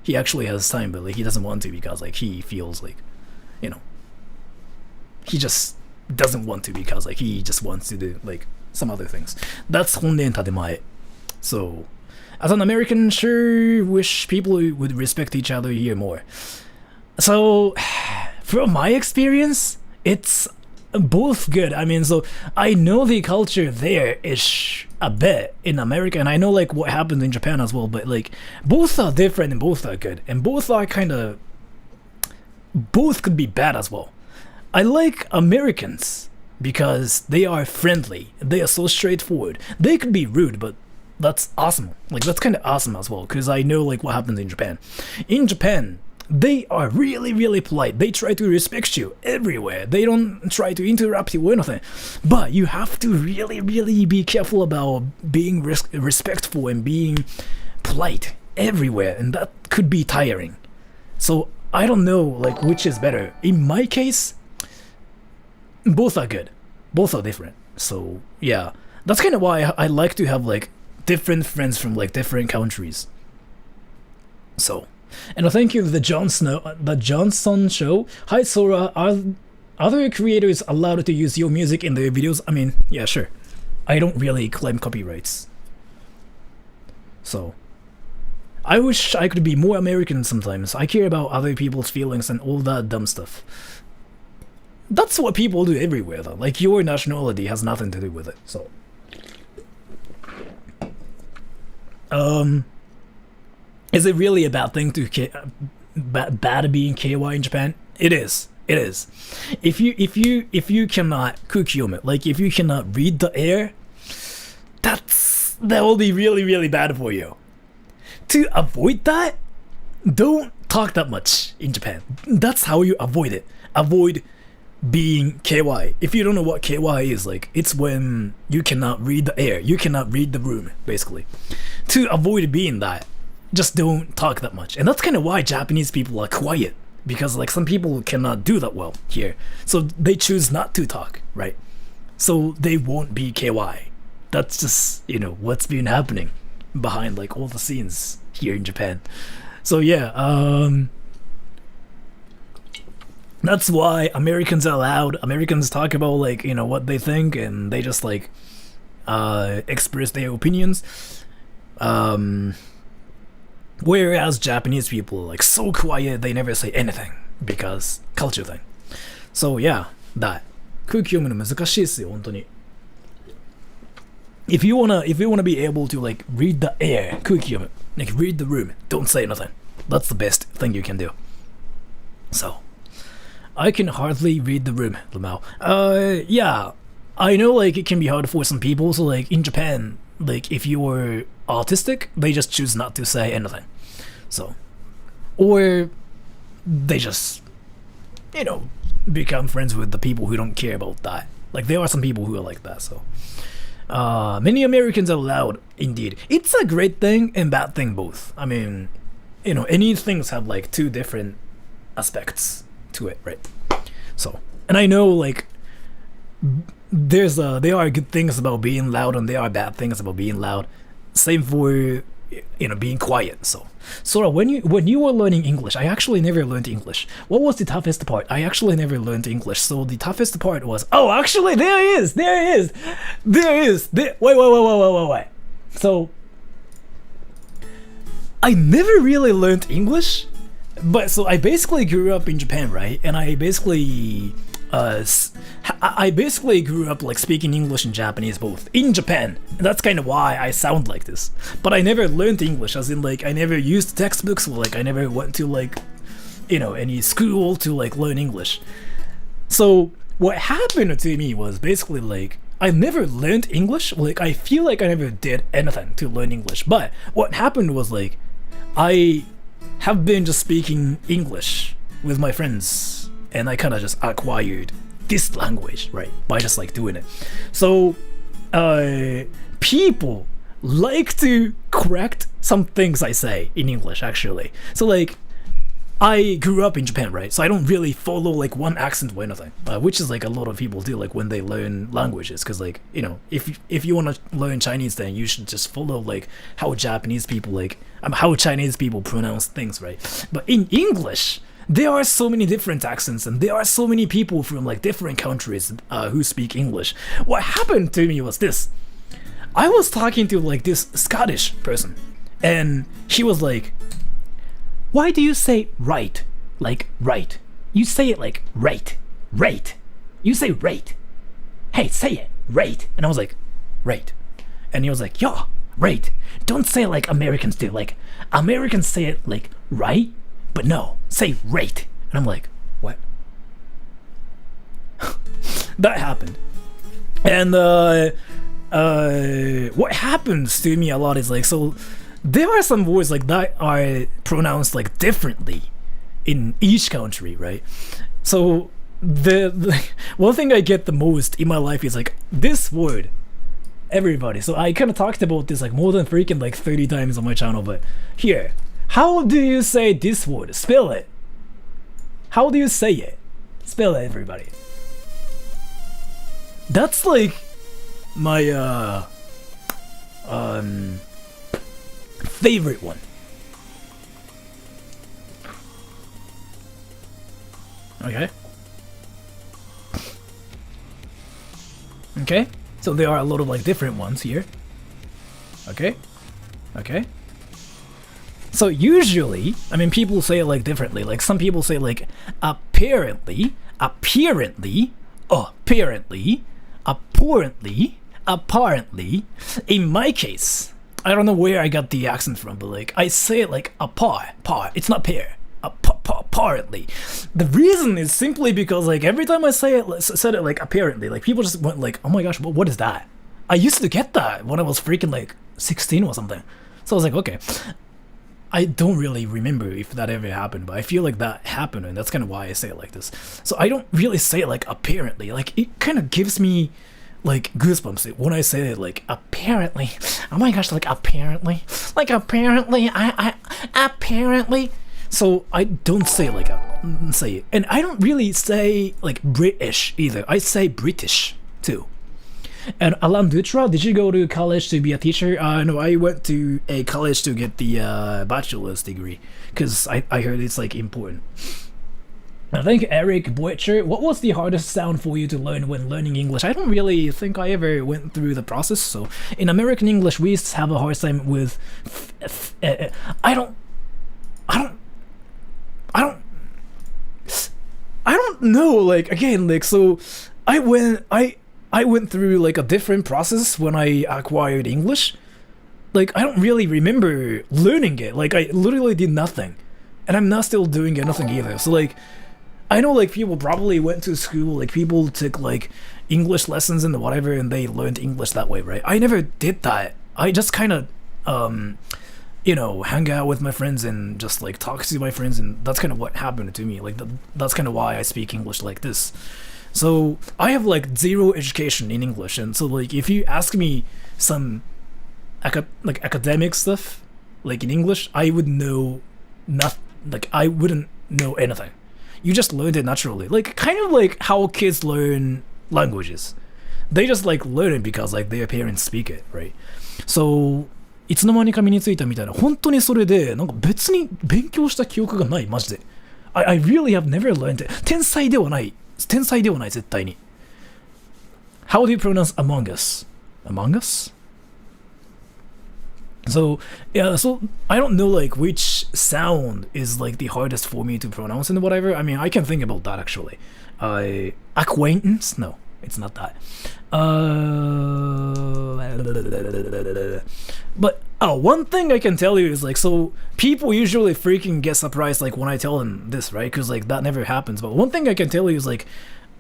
He actually has time, but like he doesn't want to because like he feels like, you know, he just doesn't want to because like he just wants to do like some other things. That's honne and tatemae. So as an American, sure wish people would respect each other here more. So from my experience, it's both good. I mean, so I know the culture there is a bit in America, and I know like what happens in Japan as well, but like both are different and both are good, and both are kind of, both could be bad as well. I like Americans because they are friendly, they are so straightforward. They could be rude, but that's awesome. Like that's kind of awesome as well, because I know like what happens in Japan. In Japan, they are really, really polite. They try to respect you everywhere. They don't try to interrupt you or anything. But you have to really, really be careful about being respectful and being polite everywhere, and that could be tiring. So I don't know like which is better. In my case, both are good. Both are different. So yeah, that's kind of why I like to have like different friends from like different countries. So. And thank you to the Johnson Show. Hi Sora, are other creators allowed to use your music in their videos? I mean, yeah, sure. I don't really claim copyrights. So, I wish I could be more American sometimes. I care about other people's feelings and all that dumb stuff. That's what people do everywhere though. Like your nationality has nothing to do with it, so. Is it really a bad thing to bad being KY in Japan? It is. It is. If you cannot kukiyomi, like if you cannot read the air, that will be really, really bad for you. To avoid that, don't talk that much in Japan. That's how you avoid it. Avoid being KY. If you don't know what KY is, like it's when you cannot read the air, you cannot read the room, basically. To avoid being that, just don't talk that much. And that's kind of why Japanese people are quiet, because like some people cannot do that well here, so they choose not to talk, right? So they won't be KY. That's just, you know, what's been happening behind like all the scenes here in Japan. So yeah, that's why Americans are loud. Americans talk about like, you know, what they think, and they just like express their opinions. Whereas Japanese people are like so quiet, they never say anything because culture thing. So yeah, that 空気読むの難しいですよ本当に。If you wanna be able to like read the air, 空気読む, like read the room, don't say nothing. That's the best thing you can do. So I can hardly read the room, Lamau. Yeah, I know like it can be hard for some people. So like in Japan, like if you were autistic, they just choose not to say anything. So, or they just, you know, become friends with the people who don't care about that. Like there are some people who are like that. So, Many Americans are loud indeed. It's a great thing and bad thing both. I mean, you know, any things have like two different aspects to it, right? So, and I know like there are good things about being loud and there are bad things about being loud. Same for, you know, being quiet. So Sora, when you were learning English, I actually never learned English. What was the toughest part? I actually never learned English. So the toughest part was, oh, actually there he is. Wait. So I never really learned English, but so I basically grew up in Japan, right? And I basically grew up like speaking English and Japanese both in Japan. And that's kind of why I sound like this. But I never learned English, as in like I never used textbooks, or like I never went to like, you know, any school to like learn English. So what happened to me was basically like I never learned English. Like I feel like I never did anything to learn English. But what happened was like I have been just speaking English with my friends, and I kind of just acquired this language, right, by just like doing it. So people like to correct some things I say in English, actually. So like I grew up in Japan, right? So I don't really follow like one accent or anything, which is like a lot of people do like when they learn languages, because like, you know, if you want to learn Chinese, then you should just follow like how Japanese people like how Chinese people pronounce things, right? But in English, there are so many different accents, and there are so many people from like different countries who speak English. What happened to me was this. I was talking to like this Scottish person, and she was like, why do you say right like right? You say it like right. You say right. Hey, say it right. And I was like, right. And he was like, yeah, right. Don't say it like Americans do. Like Americans say it like right, but no, say right. And I'm like, what? That happened. And what happens to me a lot is like, so there are some words like that are pronounced like differently in each country, right? So the one thing I get the most in my life is like this word, everybody. So I kind of talked about this like more than freaking like 30 times on my channel, but here, how do you say this word? Spell it. How do you say it? Spell it, everybody. That's like my favorite one. Okay, so there are a lot of like different ones here. Okay. So usually, I mean, people say it like differently. Like some people say like apparently, apparently. In my case, I don't know where I got the accent from, but like I say it like par. It's not pair. Apparently. The reason is simply because like every time I said it like apparently, like people just went like, oh my gosh, what is that? I used to get that when I was freaking like 16 or something. So I was like, okay. I don't really remember if that ever happened, but I feel like that happened, and that's kind of why I say it like this. So I don't really say it like apparently. Like it kind of gives me like goosebumps when I say it like apparently. Oh my gosh, like apparently. Like apparently, I apparently. So I don't say it like say it. And I don't really say like British either. I say British too. And Alan Dutra, did you go to college to be a teacher? No, I went to a college to get the bachelor's degree, because I heard it's like important. I think Eric Boetcher, what was the hardest sound for you to learn when learning English? I don't really think I ever went through the process. So in American English, we used to have a hard time with I don't know, like again, like so I went through like a different process when I acquired English. Like I don't really remember learning it. Like I literally did nothing, and I'm not still doing anything either. So like I know like people probably went to school, like people took like English lessons and whatever, and they learned English that way, right? I never did that. I just kind of you know, hang out with my friends and just like talk to my friends, and that's kind of what happened to me. Like that's kind of why I speak English like this. So I have like zero education in English, and so like if you ask me some academic stuff like in English, I would know not like I wouldn't know anything. You just learned it naturally, like kind of like how kids learn languages. They just like learn it because like their parents speak it, right? So いつの間にか身についたみたいな、本当にそれでなんか別に勉強した記憶がない、マジで。I really have never learned it. 天才ではない絶対に。How do you pronounce Among Us? Among Us? So yeah, so I don't know like which sound is like the hardest for me to pronounce and whatever. I mean, I can think about that actually. Acquaintance? No, it's not that. But one thing I can tell you is like, so people usually freaking get surprised like when I tell them this, right? Because like that never happens. But one thing I can tell you is like,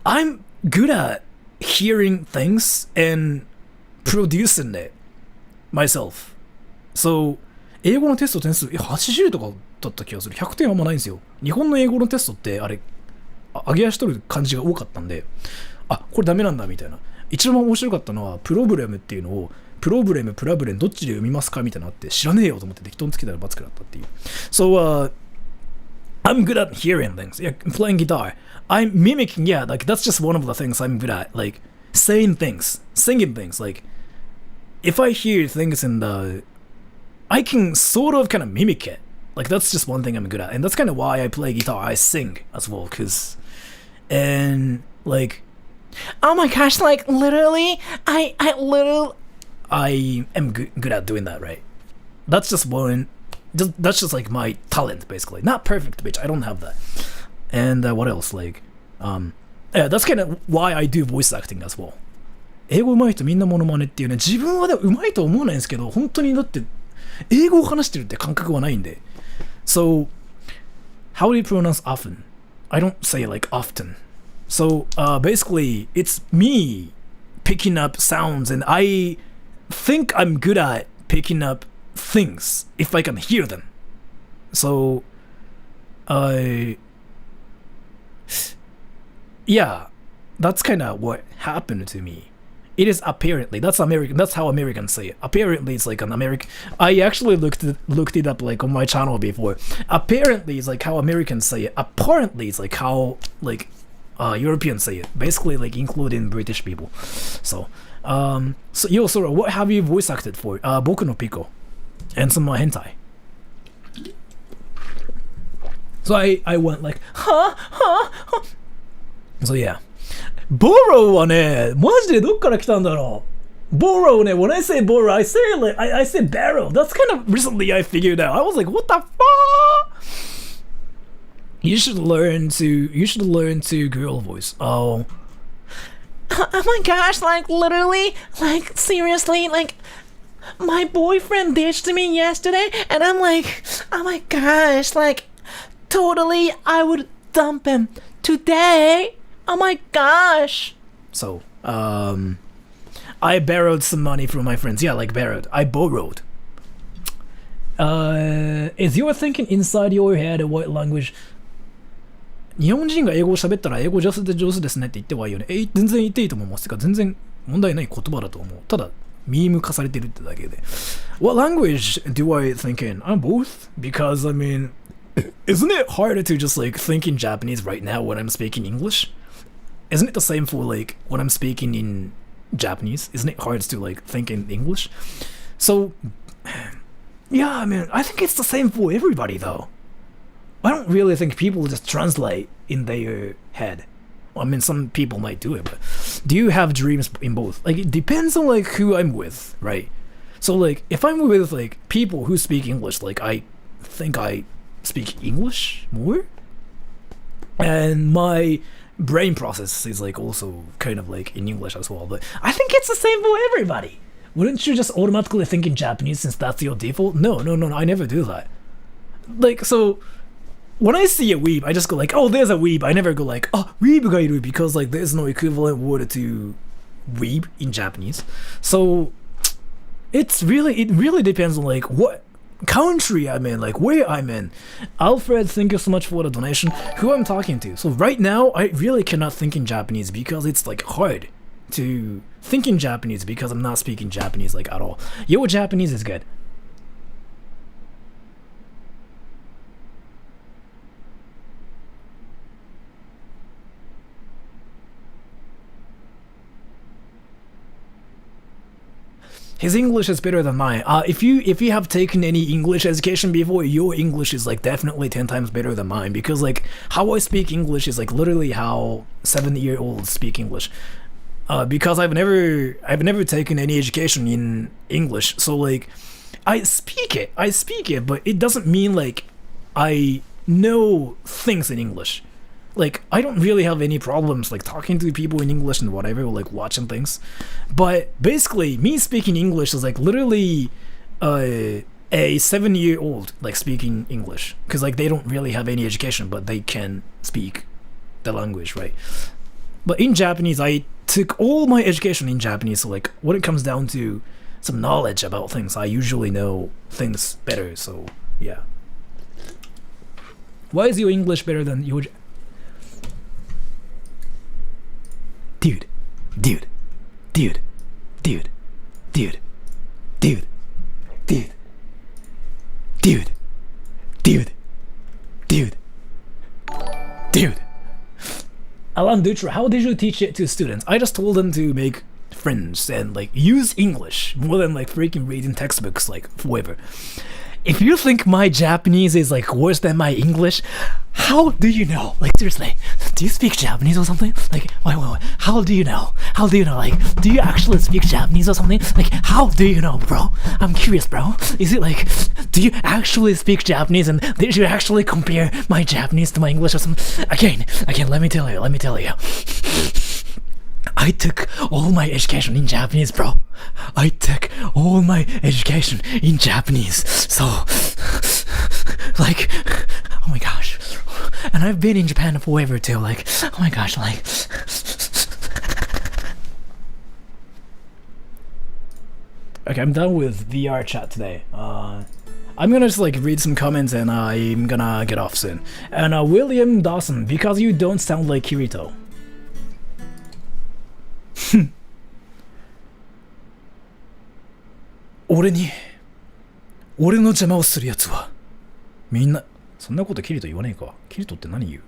I'm good at hearing things and producing it myself. So 英語のテスト点数80とかだった気がする。100点はあんまないんですよ。日本の英語のテストってあれ上げ足取る感じが多かったんで、あ、これダメなんだみたいな。一番面白かったのはプロブレムっていうのをプロブレムプラブレンどっちで読みますかみたいなのあって知らねえよと思って適当につけたらバツくらったっていう。So I'm good at hearing things. Yeah, playing guitar. I'm mimicking. Yeah, like that's just one of the things I'm good at. Like saying things, singing things. Like if I hear things in the, I can sort of kind of mimic it. Like that's just one thing I'm good at, and that's kind of why I play guitar. I sing as well, cause, and like, oh my gosh, like literally, I am good at doing that, right? That's just one. That's just like my talent, basically. Not perfect, bitch. I don't have that. And what else? Like, yeah, that's kind of why I do voice acting as well. 英語上手い人みんなモノマネっていうね、自分はでも上手いと思わないんですけど、本当にだって英語を話してるって感覚はないんで。So, how do you pronounce often? I don't say like often. So, basically, it's me picking up sounds, and I think I'm good at picking up things if I can hear them. So, yeah, that's kind of what happened to me. It is apparently, that's American, that's how Americans say it. Apparently it's like an American, I actually looked it up like on my channel before. Apparently it's like how Americans say it. Apparently it's like how like Europeans say it. Basically like including British people. So, so yo, Sora, what have you voice acted for? Boku no Pico and some hentai. So I went like, huh? So yeah. Borrow はね、マジでどっから来たんだろう。Borrow ね、when I say borrow, I say like I say barrel. That's kind of recently I figured out. I was like, what the fuck? You should learn to girl voice. Oh my gosh, like literally, like seriously, like my boyfriend ditched me yesterday, and I'm like, oh my gosh, like totally I would dump him today. Oh my gosh! So, I borrowed some money from my friends. Yeah, like borrowed. I borrowed. Is your thinking inside your head what language? 日本人が英語を喋ったら英語上手ですねって言ってはいいよね。全然言っていいと思いますが、全然問題ない言葉だと思う。ただ、ミーム化されてるってだけで。What language do I think in? Both. Because, I mean, isn't it harder to just like think in Japanese right now when I'm speaking English? Isn't it the same for like when I'm speaking in Japanese? Isn't it hard to like think in English? So, yeah, I mean, I think it's the same for everybody though. I don't really think people just translate in their head. Well, I mean, some people might do it, but do you have dreams in both? Like, it depends on like who I'm with, right? So like, if I'm with like people who speak English, like I think I speak English more, and my brain process is like also kind of like in English as well, but I think it's the same for everybody. Wouldn't you just automatically think in Japanese since that's your default? No, I never do that. Like, so when I see a weeb, I just go like, oh, there's a weeb. I never go like, oh, weeb ga iru, because like there's no equivalent word to weeb in Japanese. So it really depends on like what country I'm in, like where I'm in. Alfred, thank you so much for the donation. Who I'm talking to. So right now, I really cannot think in Japanese because it's like hard to think in Japanese because I'm not speaking Japanese like at all. Your Japanese is good. His English is better than mine. If you have taken any English education before, your English is like definitely 10 times better than mine because like how I speak English is like literally how 7-year-olds speak English. Because I've never taken any education in English, so like I speak it, but it doesn't mean like I know things in English. Like, I don't really have any problems, like, talking to people in English and whatever, or, like, watching things. But, basically, me speaking English is, like, literally a 7-year-old, like, speaking English. Because, like, they don't really have any education, but they can speak the language, right? But in Japanese, I took all my education in Japanese, so, like, when it comes down to some knowledge about things, I usually know things better, so, yeah. Why is your English better than your... Dude, dude, dude, dude, dude, dude, dude, dude, dude, dude, dude. Alan Dutra, how did you teach it to students? I just told them to make friends and like use English more than like freaking reading textbooks like forever. If you think my Japanese is like worse than my English, how do you know? Like seriously, do you speak Japanese or something? Like, wait, how do you know? How do you know? Like, do you actually speak Japanese or something? Like, how do you know, bro? I'm curious, bro. Is it like, do you actually speak Japanese and did you actually compare my Japanese to my English or something? Again, let me tell you. I took all my education in Japanese, bro. I took all my education in Japanese. So, like, oh my gosh. And I've been in Japan forever too, like, oh my gosh, like. Okay, I'm done with VRChat today. I'm gonna just like read some comments and I'm gonna get off soon. And William Dawson, because you don't sound like Kirito. 俺の邪魔をするやつはみんなそんなことキリト言わねえか。キリトって何言う？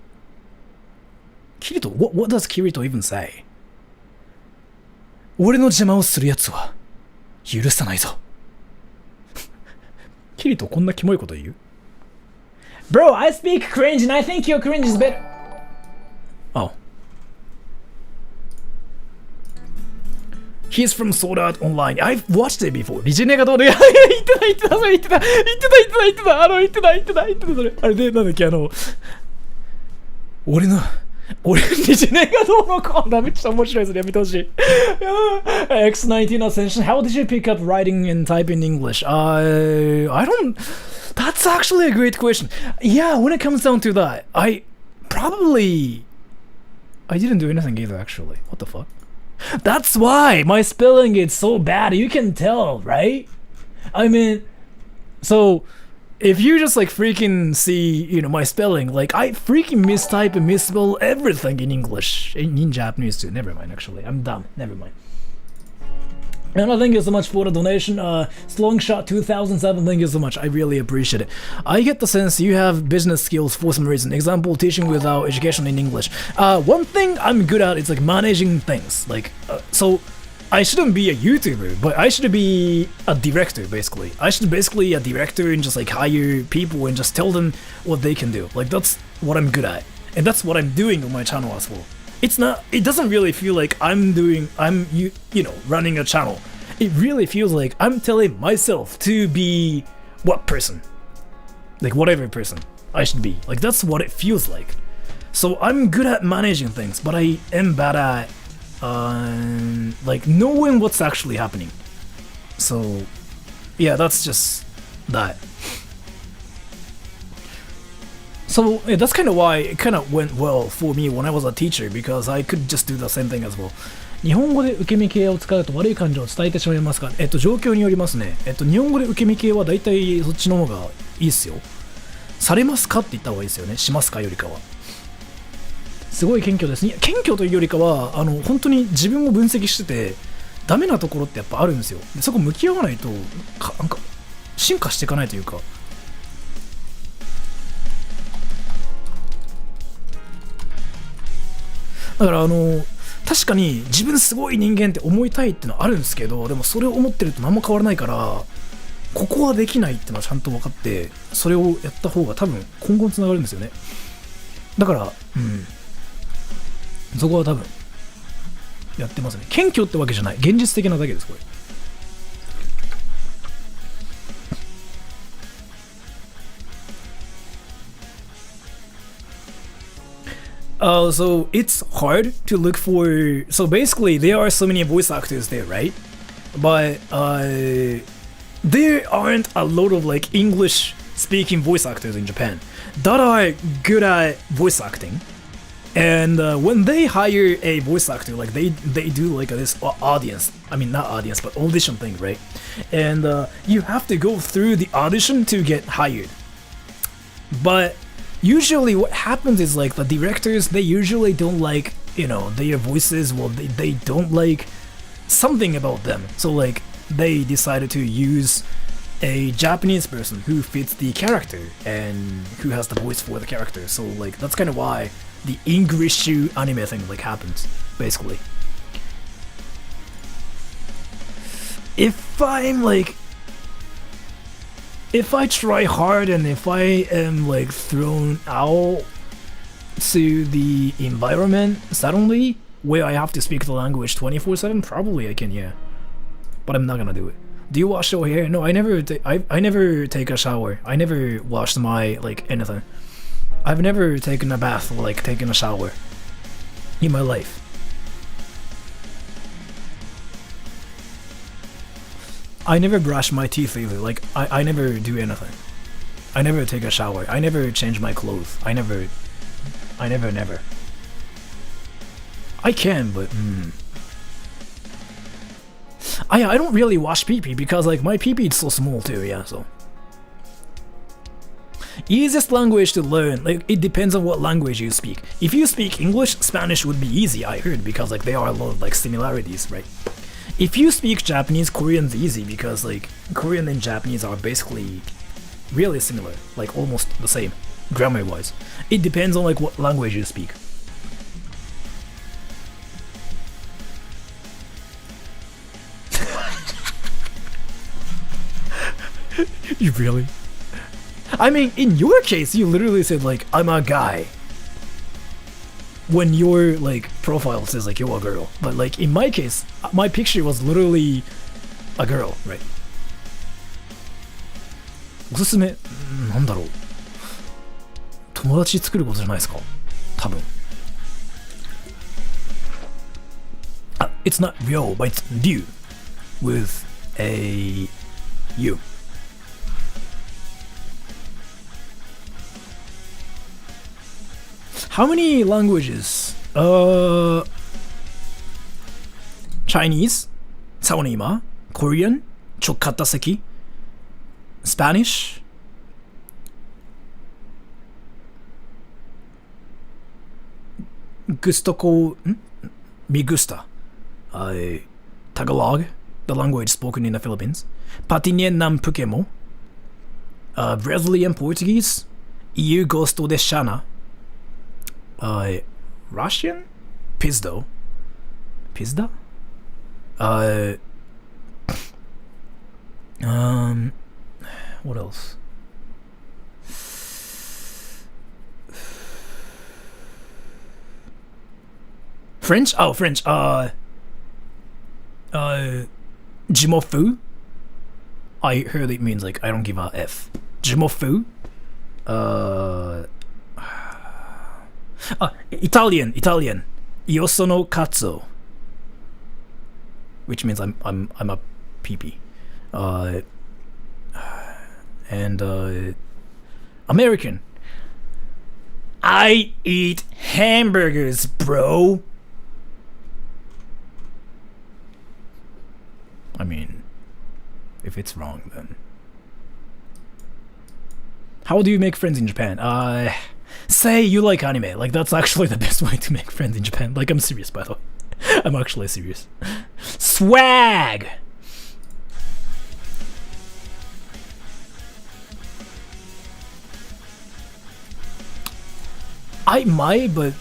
キリト what does Kirito even say? 俺の邪魔をするやつは許さないぞ。キリトこんなキモいこと言う？ Bro, I speak cringe and I think your cringe is better. Oh. He's from Sword Art Online. I've watched it before. リジネがどうで言ってたそれ言ってたそれあれでなんだっけ俺リジネがどうのこうだめっちゃ面白いそれやめてほしい。X19 Ascension. How did you pick up writing and typing English? I don't. That's actually a great question. Yeah, when it comes down to that, I didn't do anything either actually. What the fuck? That's why my spelling is so bad. You can tell, right? I mean, so if you just like freaking see, you know, my spelling, like I freaking mistype and misspell everything in English, in Japanese too. Never mind, actually, I'm dumb. Never mind. And thank you so much for the donation. Slongshot 2007, thank you so much. I really appreciate it. I get the sense you have business skills for some reason. Example, teaching without education in English. One thing I'm good at is like managing things. Like, so I shouldn't be a YouTuber, but I should be a director, basically. I should basically a director and just like hire people and just tell them what they can do. Like, that's what I'm good at. And that's what I'm doing on my channel as well. It doesn't really feel like I'm running a channel. It really feels like I'm telling myself to be what person. Like whatever person I should be. Like that's what it feels like. So I'm good at managing things, but I am bad at like knowing what's actually happening. So yeah, that's just that. So that's kind of why it kind of went well for me when I was a teacher, because I could just do the same thing as well. 日本語で受け身形を使うと悪い感情を伝えてしまいますか？状況によりますね。日本語で受け身形は大体そっちの方がいいっすよ。されますかって言った方がいいですよね。しますかよりかは。すごい謙虚ですね。謙虚というよりかは本当に自分を分析しててダメなところってやっぱあるんですよ。でそこ向き合わないとなんか進化していかないというか。だから確かに自分すごい人間って思いたいってのはあるんですけど、でもそれを思ってると何も変わらないから、ここはできないってのはちゃんと分かって、それをやった方が多分今後につながるんですよね。だからそこは多分やってますね。謙虚ってわけじゃない、現実的なだけですこれ。So it's hard to look for. So basically, there are so many voice actors there, right? But there aren't a lot of like English-speaking voice actors in Japan that are good at voice acting. And when they hire a voice actor, like they do like this audience. I mean, not audience, but audition thing, right? And you have to go through the audition to get hired. But usually what happens is like the directors, they usually don't like, their voices. Well, they don't like something about them. So like they decided to use a Japanese person who fits the character and who has the voice for the character. So like that's kind of why the English anime thing like happens, basically. If I try hard and if I am like thrown out to the environment suddenly where I have to speak the language 24/7, probably I can, yeah. But I'm not gonna do it. Do you wash your hair? No, I never take a shower. I never washed my like anything. I've never taken a bath or like taken a shower in my life. I never brush my teeth either. Like I never do anything. I never take a shower. I never change my clothes. I never. I can, but I don't really wash pee-pee because like my pee-pee is so small too. Yeah, so easiest language to learn. Like it depends on what language you speak. If you speak English, Spanish would be easy. I heard because like there are a lot of like similarities, right? If you speak Japanese, Korean's easy because like Korean and Japanese are basically really similar, like almost the same, grammar-wise. It depends on like what language you speak. You really? I mean, in your case, you literally said like, I'm a guy. When your like profile says like you're a girl, but like in my case, my picture was literally a girl, right? おすすめなんだろう。友達作ることじゃないですか。多分。It's not real, but it's new with a U. How many languages? Chinese, Sawanima, Korean, Chokataseki, Spanish, Me gusta, Tagalog, the language spoken in the Philippines, Patinien nam Pukemo, Brazilian Portuguese, Eu gosto de Shana, Russian? Pizda? What else? French? Oh, French. Jimofu? I heard it means like I don't give a F. Jimofu? Italian. Io sono cazzo, which means I'm a pee-pee. And American. I eat hamburgers, bro. I mean, if it's wrong, then. How do you make friends in Japan? Say you like anime. Like, that's actually the best way to make friends in Japan. Like, I'm serious, by the way. I'm actually serious. Swag! I might, but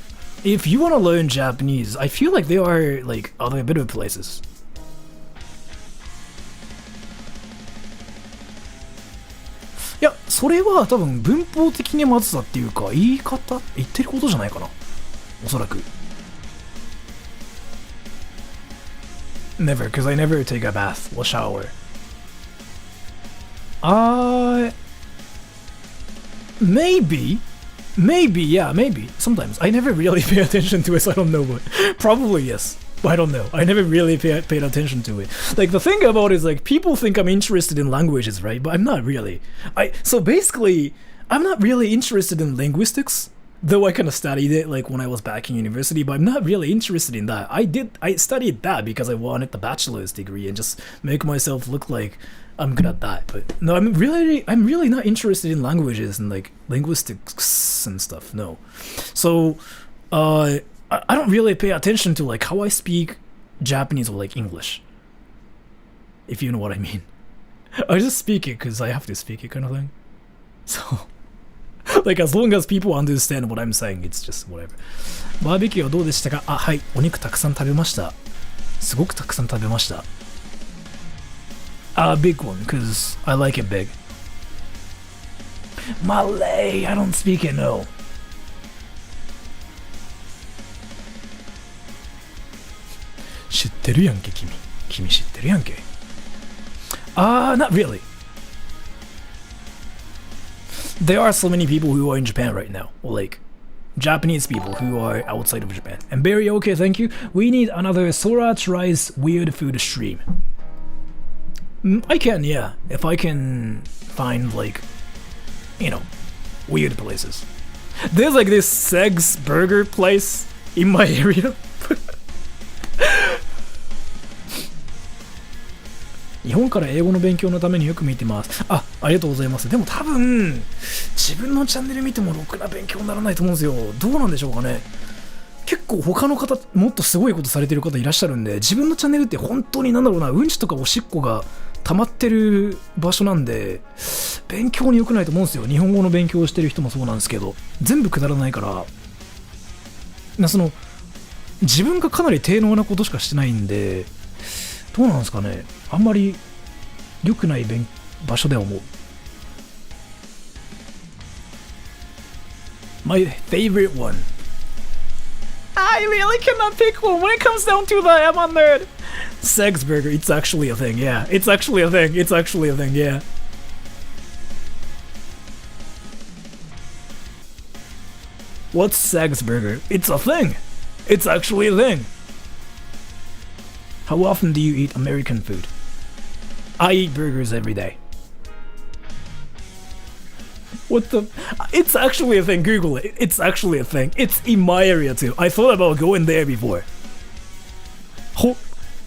if you want to learn Japanese, I feel like there are, like, other better places. Yeah, それは多分文法的にまずさっていうか言い方言ってることじゃないかな。おそらく。Never, because I never take a bath or shower. Maybe, yeah, maybe. Sometimes. I never really pay attention to it, so I don't know, but probably yes. But I don't know. I never really paid attention to it. Like, the thing about it is, like, people think I'm interested in languages, right? But I'm not really. So basically, I'm not really interested in linguistics, though I kind of studied it, like, when I was back in university, but I'm not really interested in that. I studied that because I wanted the bachelor's degree and just make myself look like I'm good at that. But no, I'm really not interested in languages and, like, linguistics and stuff, no. So, I don't really pay attention to, like, how I speak Japanese or, like, English. If you know what I mean. I just speak it because I have to speak it kind of thing. So, like, as long as people understand what I'm saying, it's just whatever. バーベキューはどうでしたか？あ、はい。お肉たくさん食べました。すごくたくさん食べました。Big one, because I like it big. Malay, I don't speak it, no. Not really. There are so many people who are in Japan right now, or like Japanese people who are outside of Japan. And Barry, okay, thank you. We need another Sora tries weird food stream. I can, yeah, if I can find, like, you know, weird places. There's like this Seg's burger place in my area. 日本から英語の勉強のためによく見てます。ありがとうございます。でも多分自分のチャンネル見てもろくな勉強にならないと思うんですよ。どうなんでしょうかね。結構他の方もっとすごいことされてる方いらっしゃるんで、自分のチャンネルって本当になんだろうな、うんちとかおしっこが溜まってる場所なんで勉強に良くないと思うんですよ。日本語の勉強をしてる人もそうなんですけど、全部くだらないからその自分がかなり低能なことしかしてないんで、どうなんですかね。あんまり良くない場所では思う。My favorite one. I really cannot pick one when it comes down to that. I'm a nerd. Seg's burger. It's actually a thing. Yeah, it's actually a thing. It's actually a thing. Yeah. What's Seg's burger? It's a thing. It's actually a thing. How often do you eat American food? I eat burgers every day. What the? It's actually a thing. Google it. It's actually a thing. It's in my area too. I thought about going there before.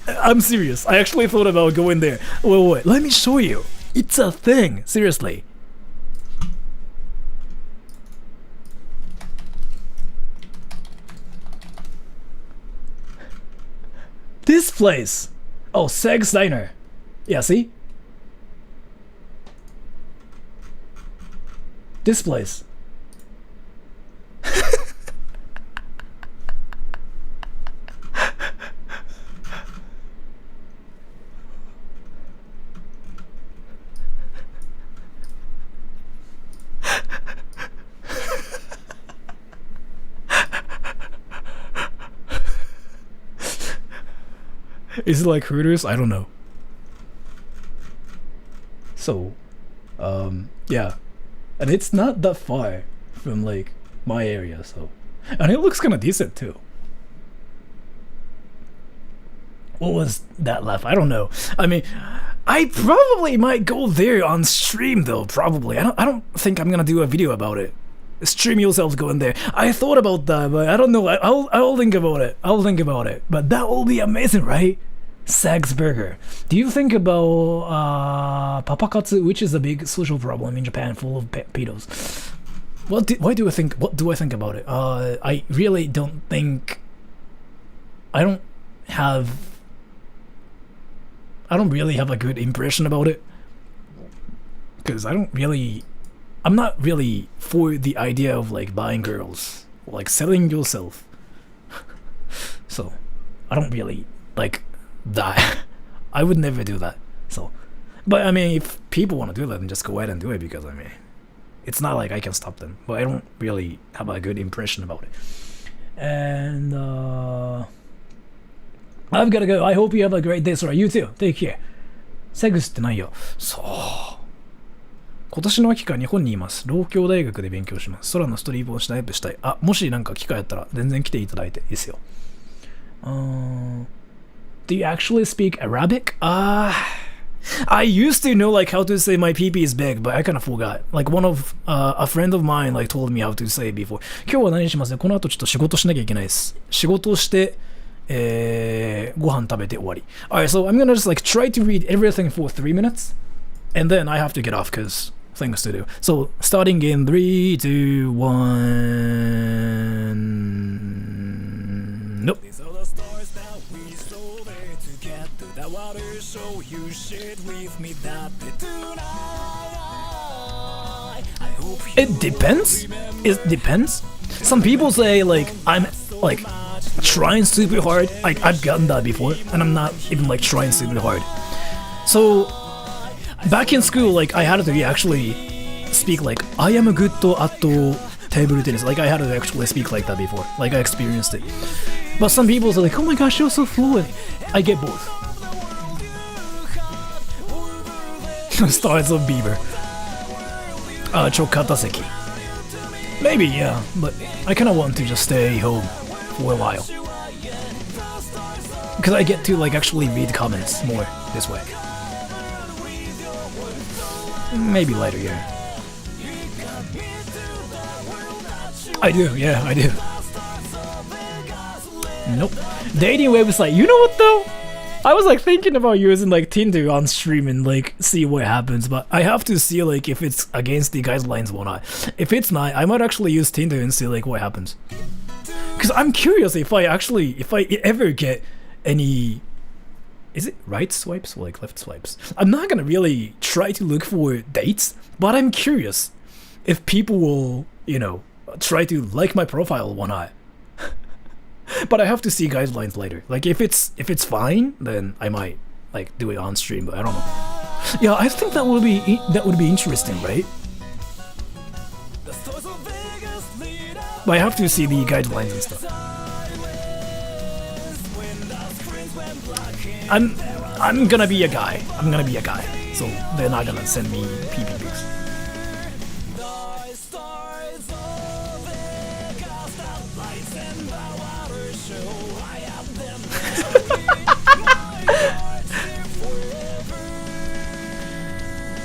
I'm serious. I actually thought about going there. Wait. Let me show you. It's a thing. Seriously. This place. Oh, Seg's Diner. Yeah, see? This place. Is it like Hooters? I don't know. So, yeah. And it's not that far from, like, my area, so... And it looks kinda decent, too. What was that laugh? I don't know. I mean, I probably might go there on stream, though, probably. I don't think I'm gonna do a video about it. stream yourself going there. I thought about that, but I don't know. I'll think about it. I'll think about it. But that will be amazing, right? Sag's Burger. Do you think about papakatsu, which is a big social problem in Japan, full of pedos? What do I think about it? I really don't think. I don't really have a good impression about it, because I'm not really for the idea of like buying girls, like selling yourself. So I don't really like that. I would never do that. So, but I mean, if people want to do that, then just go ahead and do it, because I mean, it's not like I can stop them. But I don't really have a good impression about it. And I've gotta go. I hope you have a great day. Sorry, you too. Take care. セグスってないよ。そう。今年の秋から日本にいます。老教大学で勉強します。空のストリームをタイプしたい。あ、もしなんか機会あったら全然来ていただいていいですよ。Do you actually speak Arabic? I used to know like how to say my PP is big, but I kind of forgot. Like one of a friend of mine like told me how to say it before. 今日は何しますね。この後ちょっと仕事しなきゃいけないです。仕事をして、ご飯食べて終わり。Alright, so I'm gonna just like try to read everything for 3 minutes, and then I have to get off because things to do. So starting in 3, 2, 1. Nope. It depends. It depends. Some people say like I'm like trying super hard. Like I've gotten that before, and I'm not even like trying super hard. So back in school, like I had to actually speak like I am good at table tennis. Like I had to actually speak like that before. Like I experienced it. But some people say like, oh my gosh, you're so fluent. I get both. Stars of Beaver. Chokataseki. Maybe, yeah, but I kinda want to just stay home for a while. Because I get to like actually read comments more this way. Maybe later, yeah. I do, yeah, I do. Nope. Dating website, you know what though? I was like thinking about using like Tinder on stream and like see what happens, but I have to see like if it's against the guidelines or not. If it's not, I might actually use Tinder and see like what happens. Cause I'm curious if I ever get any, is it right swipes or like left swipes? I'm not gonna really try to look for dates, but I'm curious if people will, you know, try to like my profile or not. But I have to see guidelines later. Like if it's fine, then I might like do it on stream, but I don't know. Yeah, I think that would be interesting, right? But I have to see the guidelines and stuff. I'm gonna be a guy. I'm gonna be a guy. So they're not gonna send me PP pics.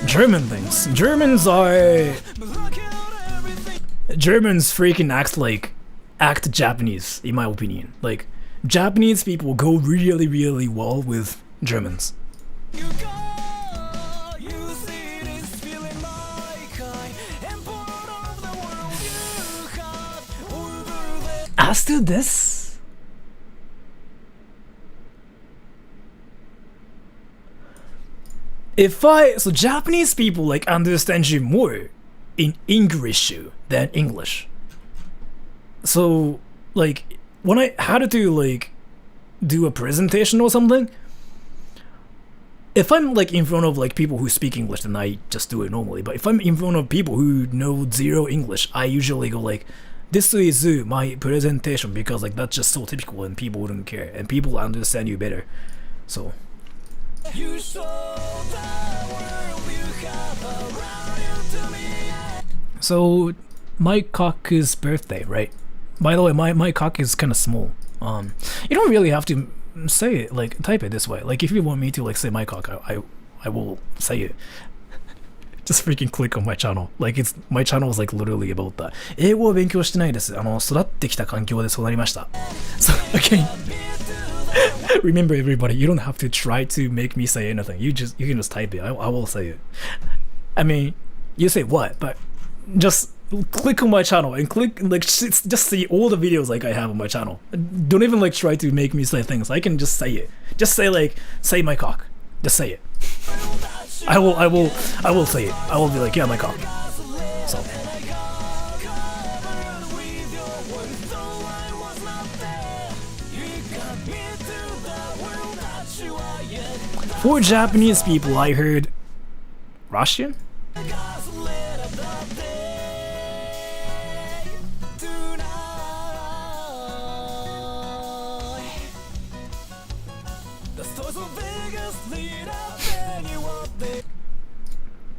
German things. Germans freaking act Japanese, in my opinion. Like, Japanese people go really, really well with Germans. As to this, so Japanese people like understand you more in English than English. So like when I had to like do a presentation or something, if I'm like in front of like people who speak English, then I just do it normally. But if I'm in front of people who know zero English, I usually go like, this is my presentation, because like that's just so typical and people wouldn't care and people understand you better. So my cock's birthday, right? By the way, my cock is kind of small. You don't really have to say it, like type it this way. Like if you want me to like say my cock, I will say it. just freaking click on my channel. Like my channel is like literally about that. 英語を勉強してないです。育ってきた環境でそうなりました。So again, remember everybody, you don't have to try to make me say anything. You can just type it. I will say it. I mean, you say what, but just click on my channel and click like just see all the videos like I have on my channel. Don't even like try to make me say things. I can just say it. Just say like say my cock. Just say it. I will say it. I will be like, yeah, my cock. So for Japanese people, I heard Russian?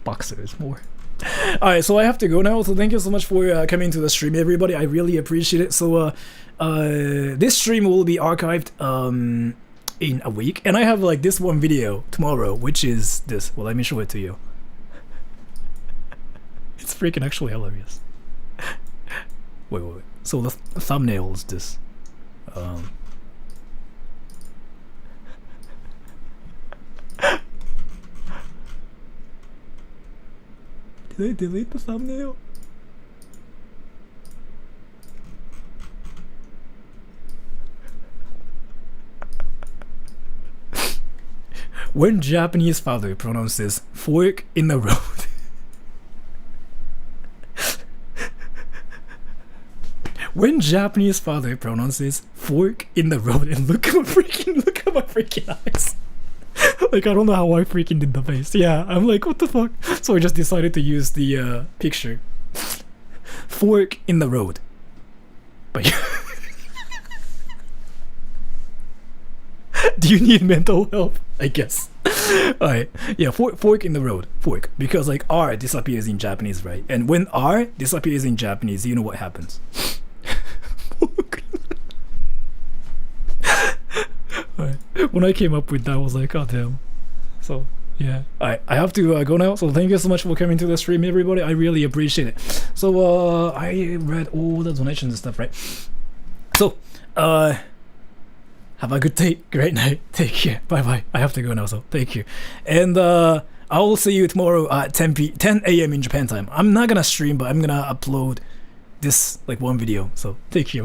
Boxers more. Alright, so I have to go now, so thank you so much for coming to the stream, everybody. I really appreciate it. So this stream will be archived in a week, and I have like this one video tomorrow, which is this. Well, let me show it to you. It's freaking actually hilarious. Wait. So the thumbnail is this. Did I delete the thumbnail? When Japanese father pronounces fork in the road. When Japanese father pronounces fork in the road, and look at my freaking eyes. Like, I don't know how I freaking did the face. Yeah, I'm like, what the fuck? So I just decided to use the picture. Fork in the road. But do you need mental help? I guess. Alright, yeah, fork in the road. Fork. Because like R disappears in Japanese, right? And when R disappears in Japanese, you know what happens. Alright. When I came up with that, I was like, oh damn. So yeah, I have to go now. So thank you so much for coming to the stream, everybody. I really appreciate it. So I read all the donations and stuff, right? So have a good day, great night, take care, bye bye. I have to go now, so thank you. And I will see you tomorrow at 10 a.m. in Japan time. I'm not gonna stream, but I'm gonna upload this like one video. So thank you.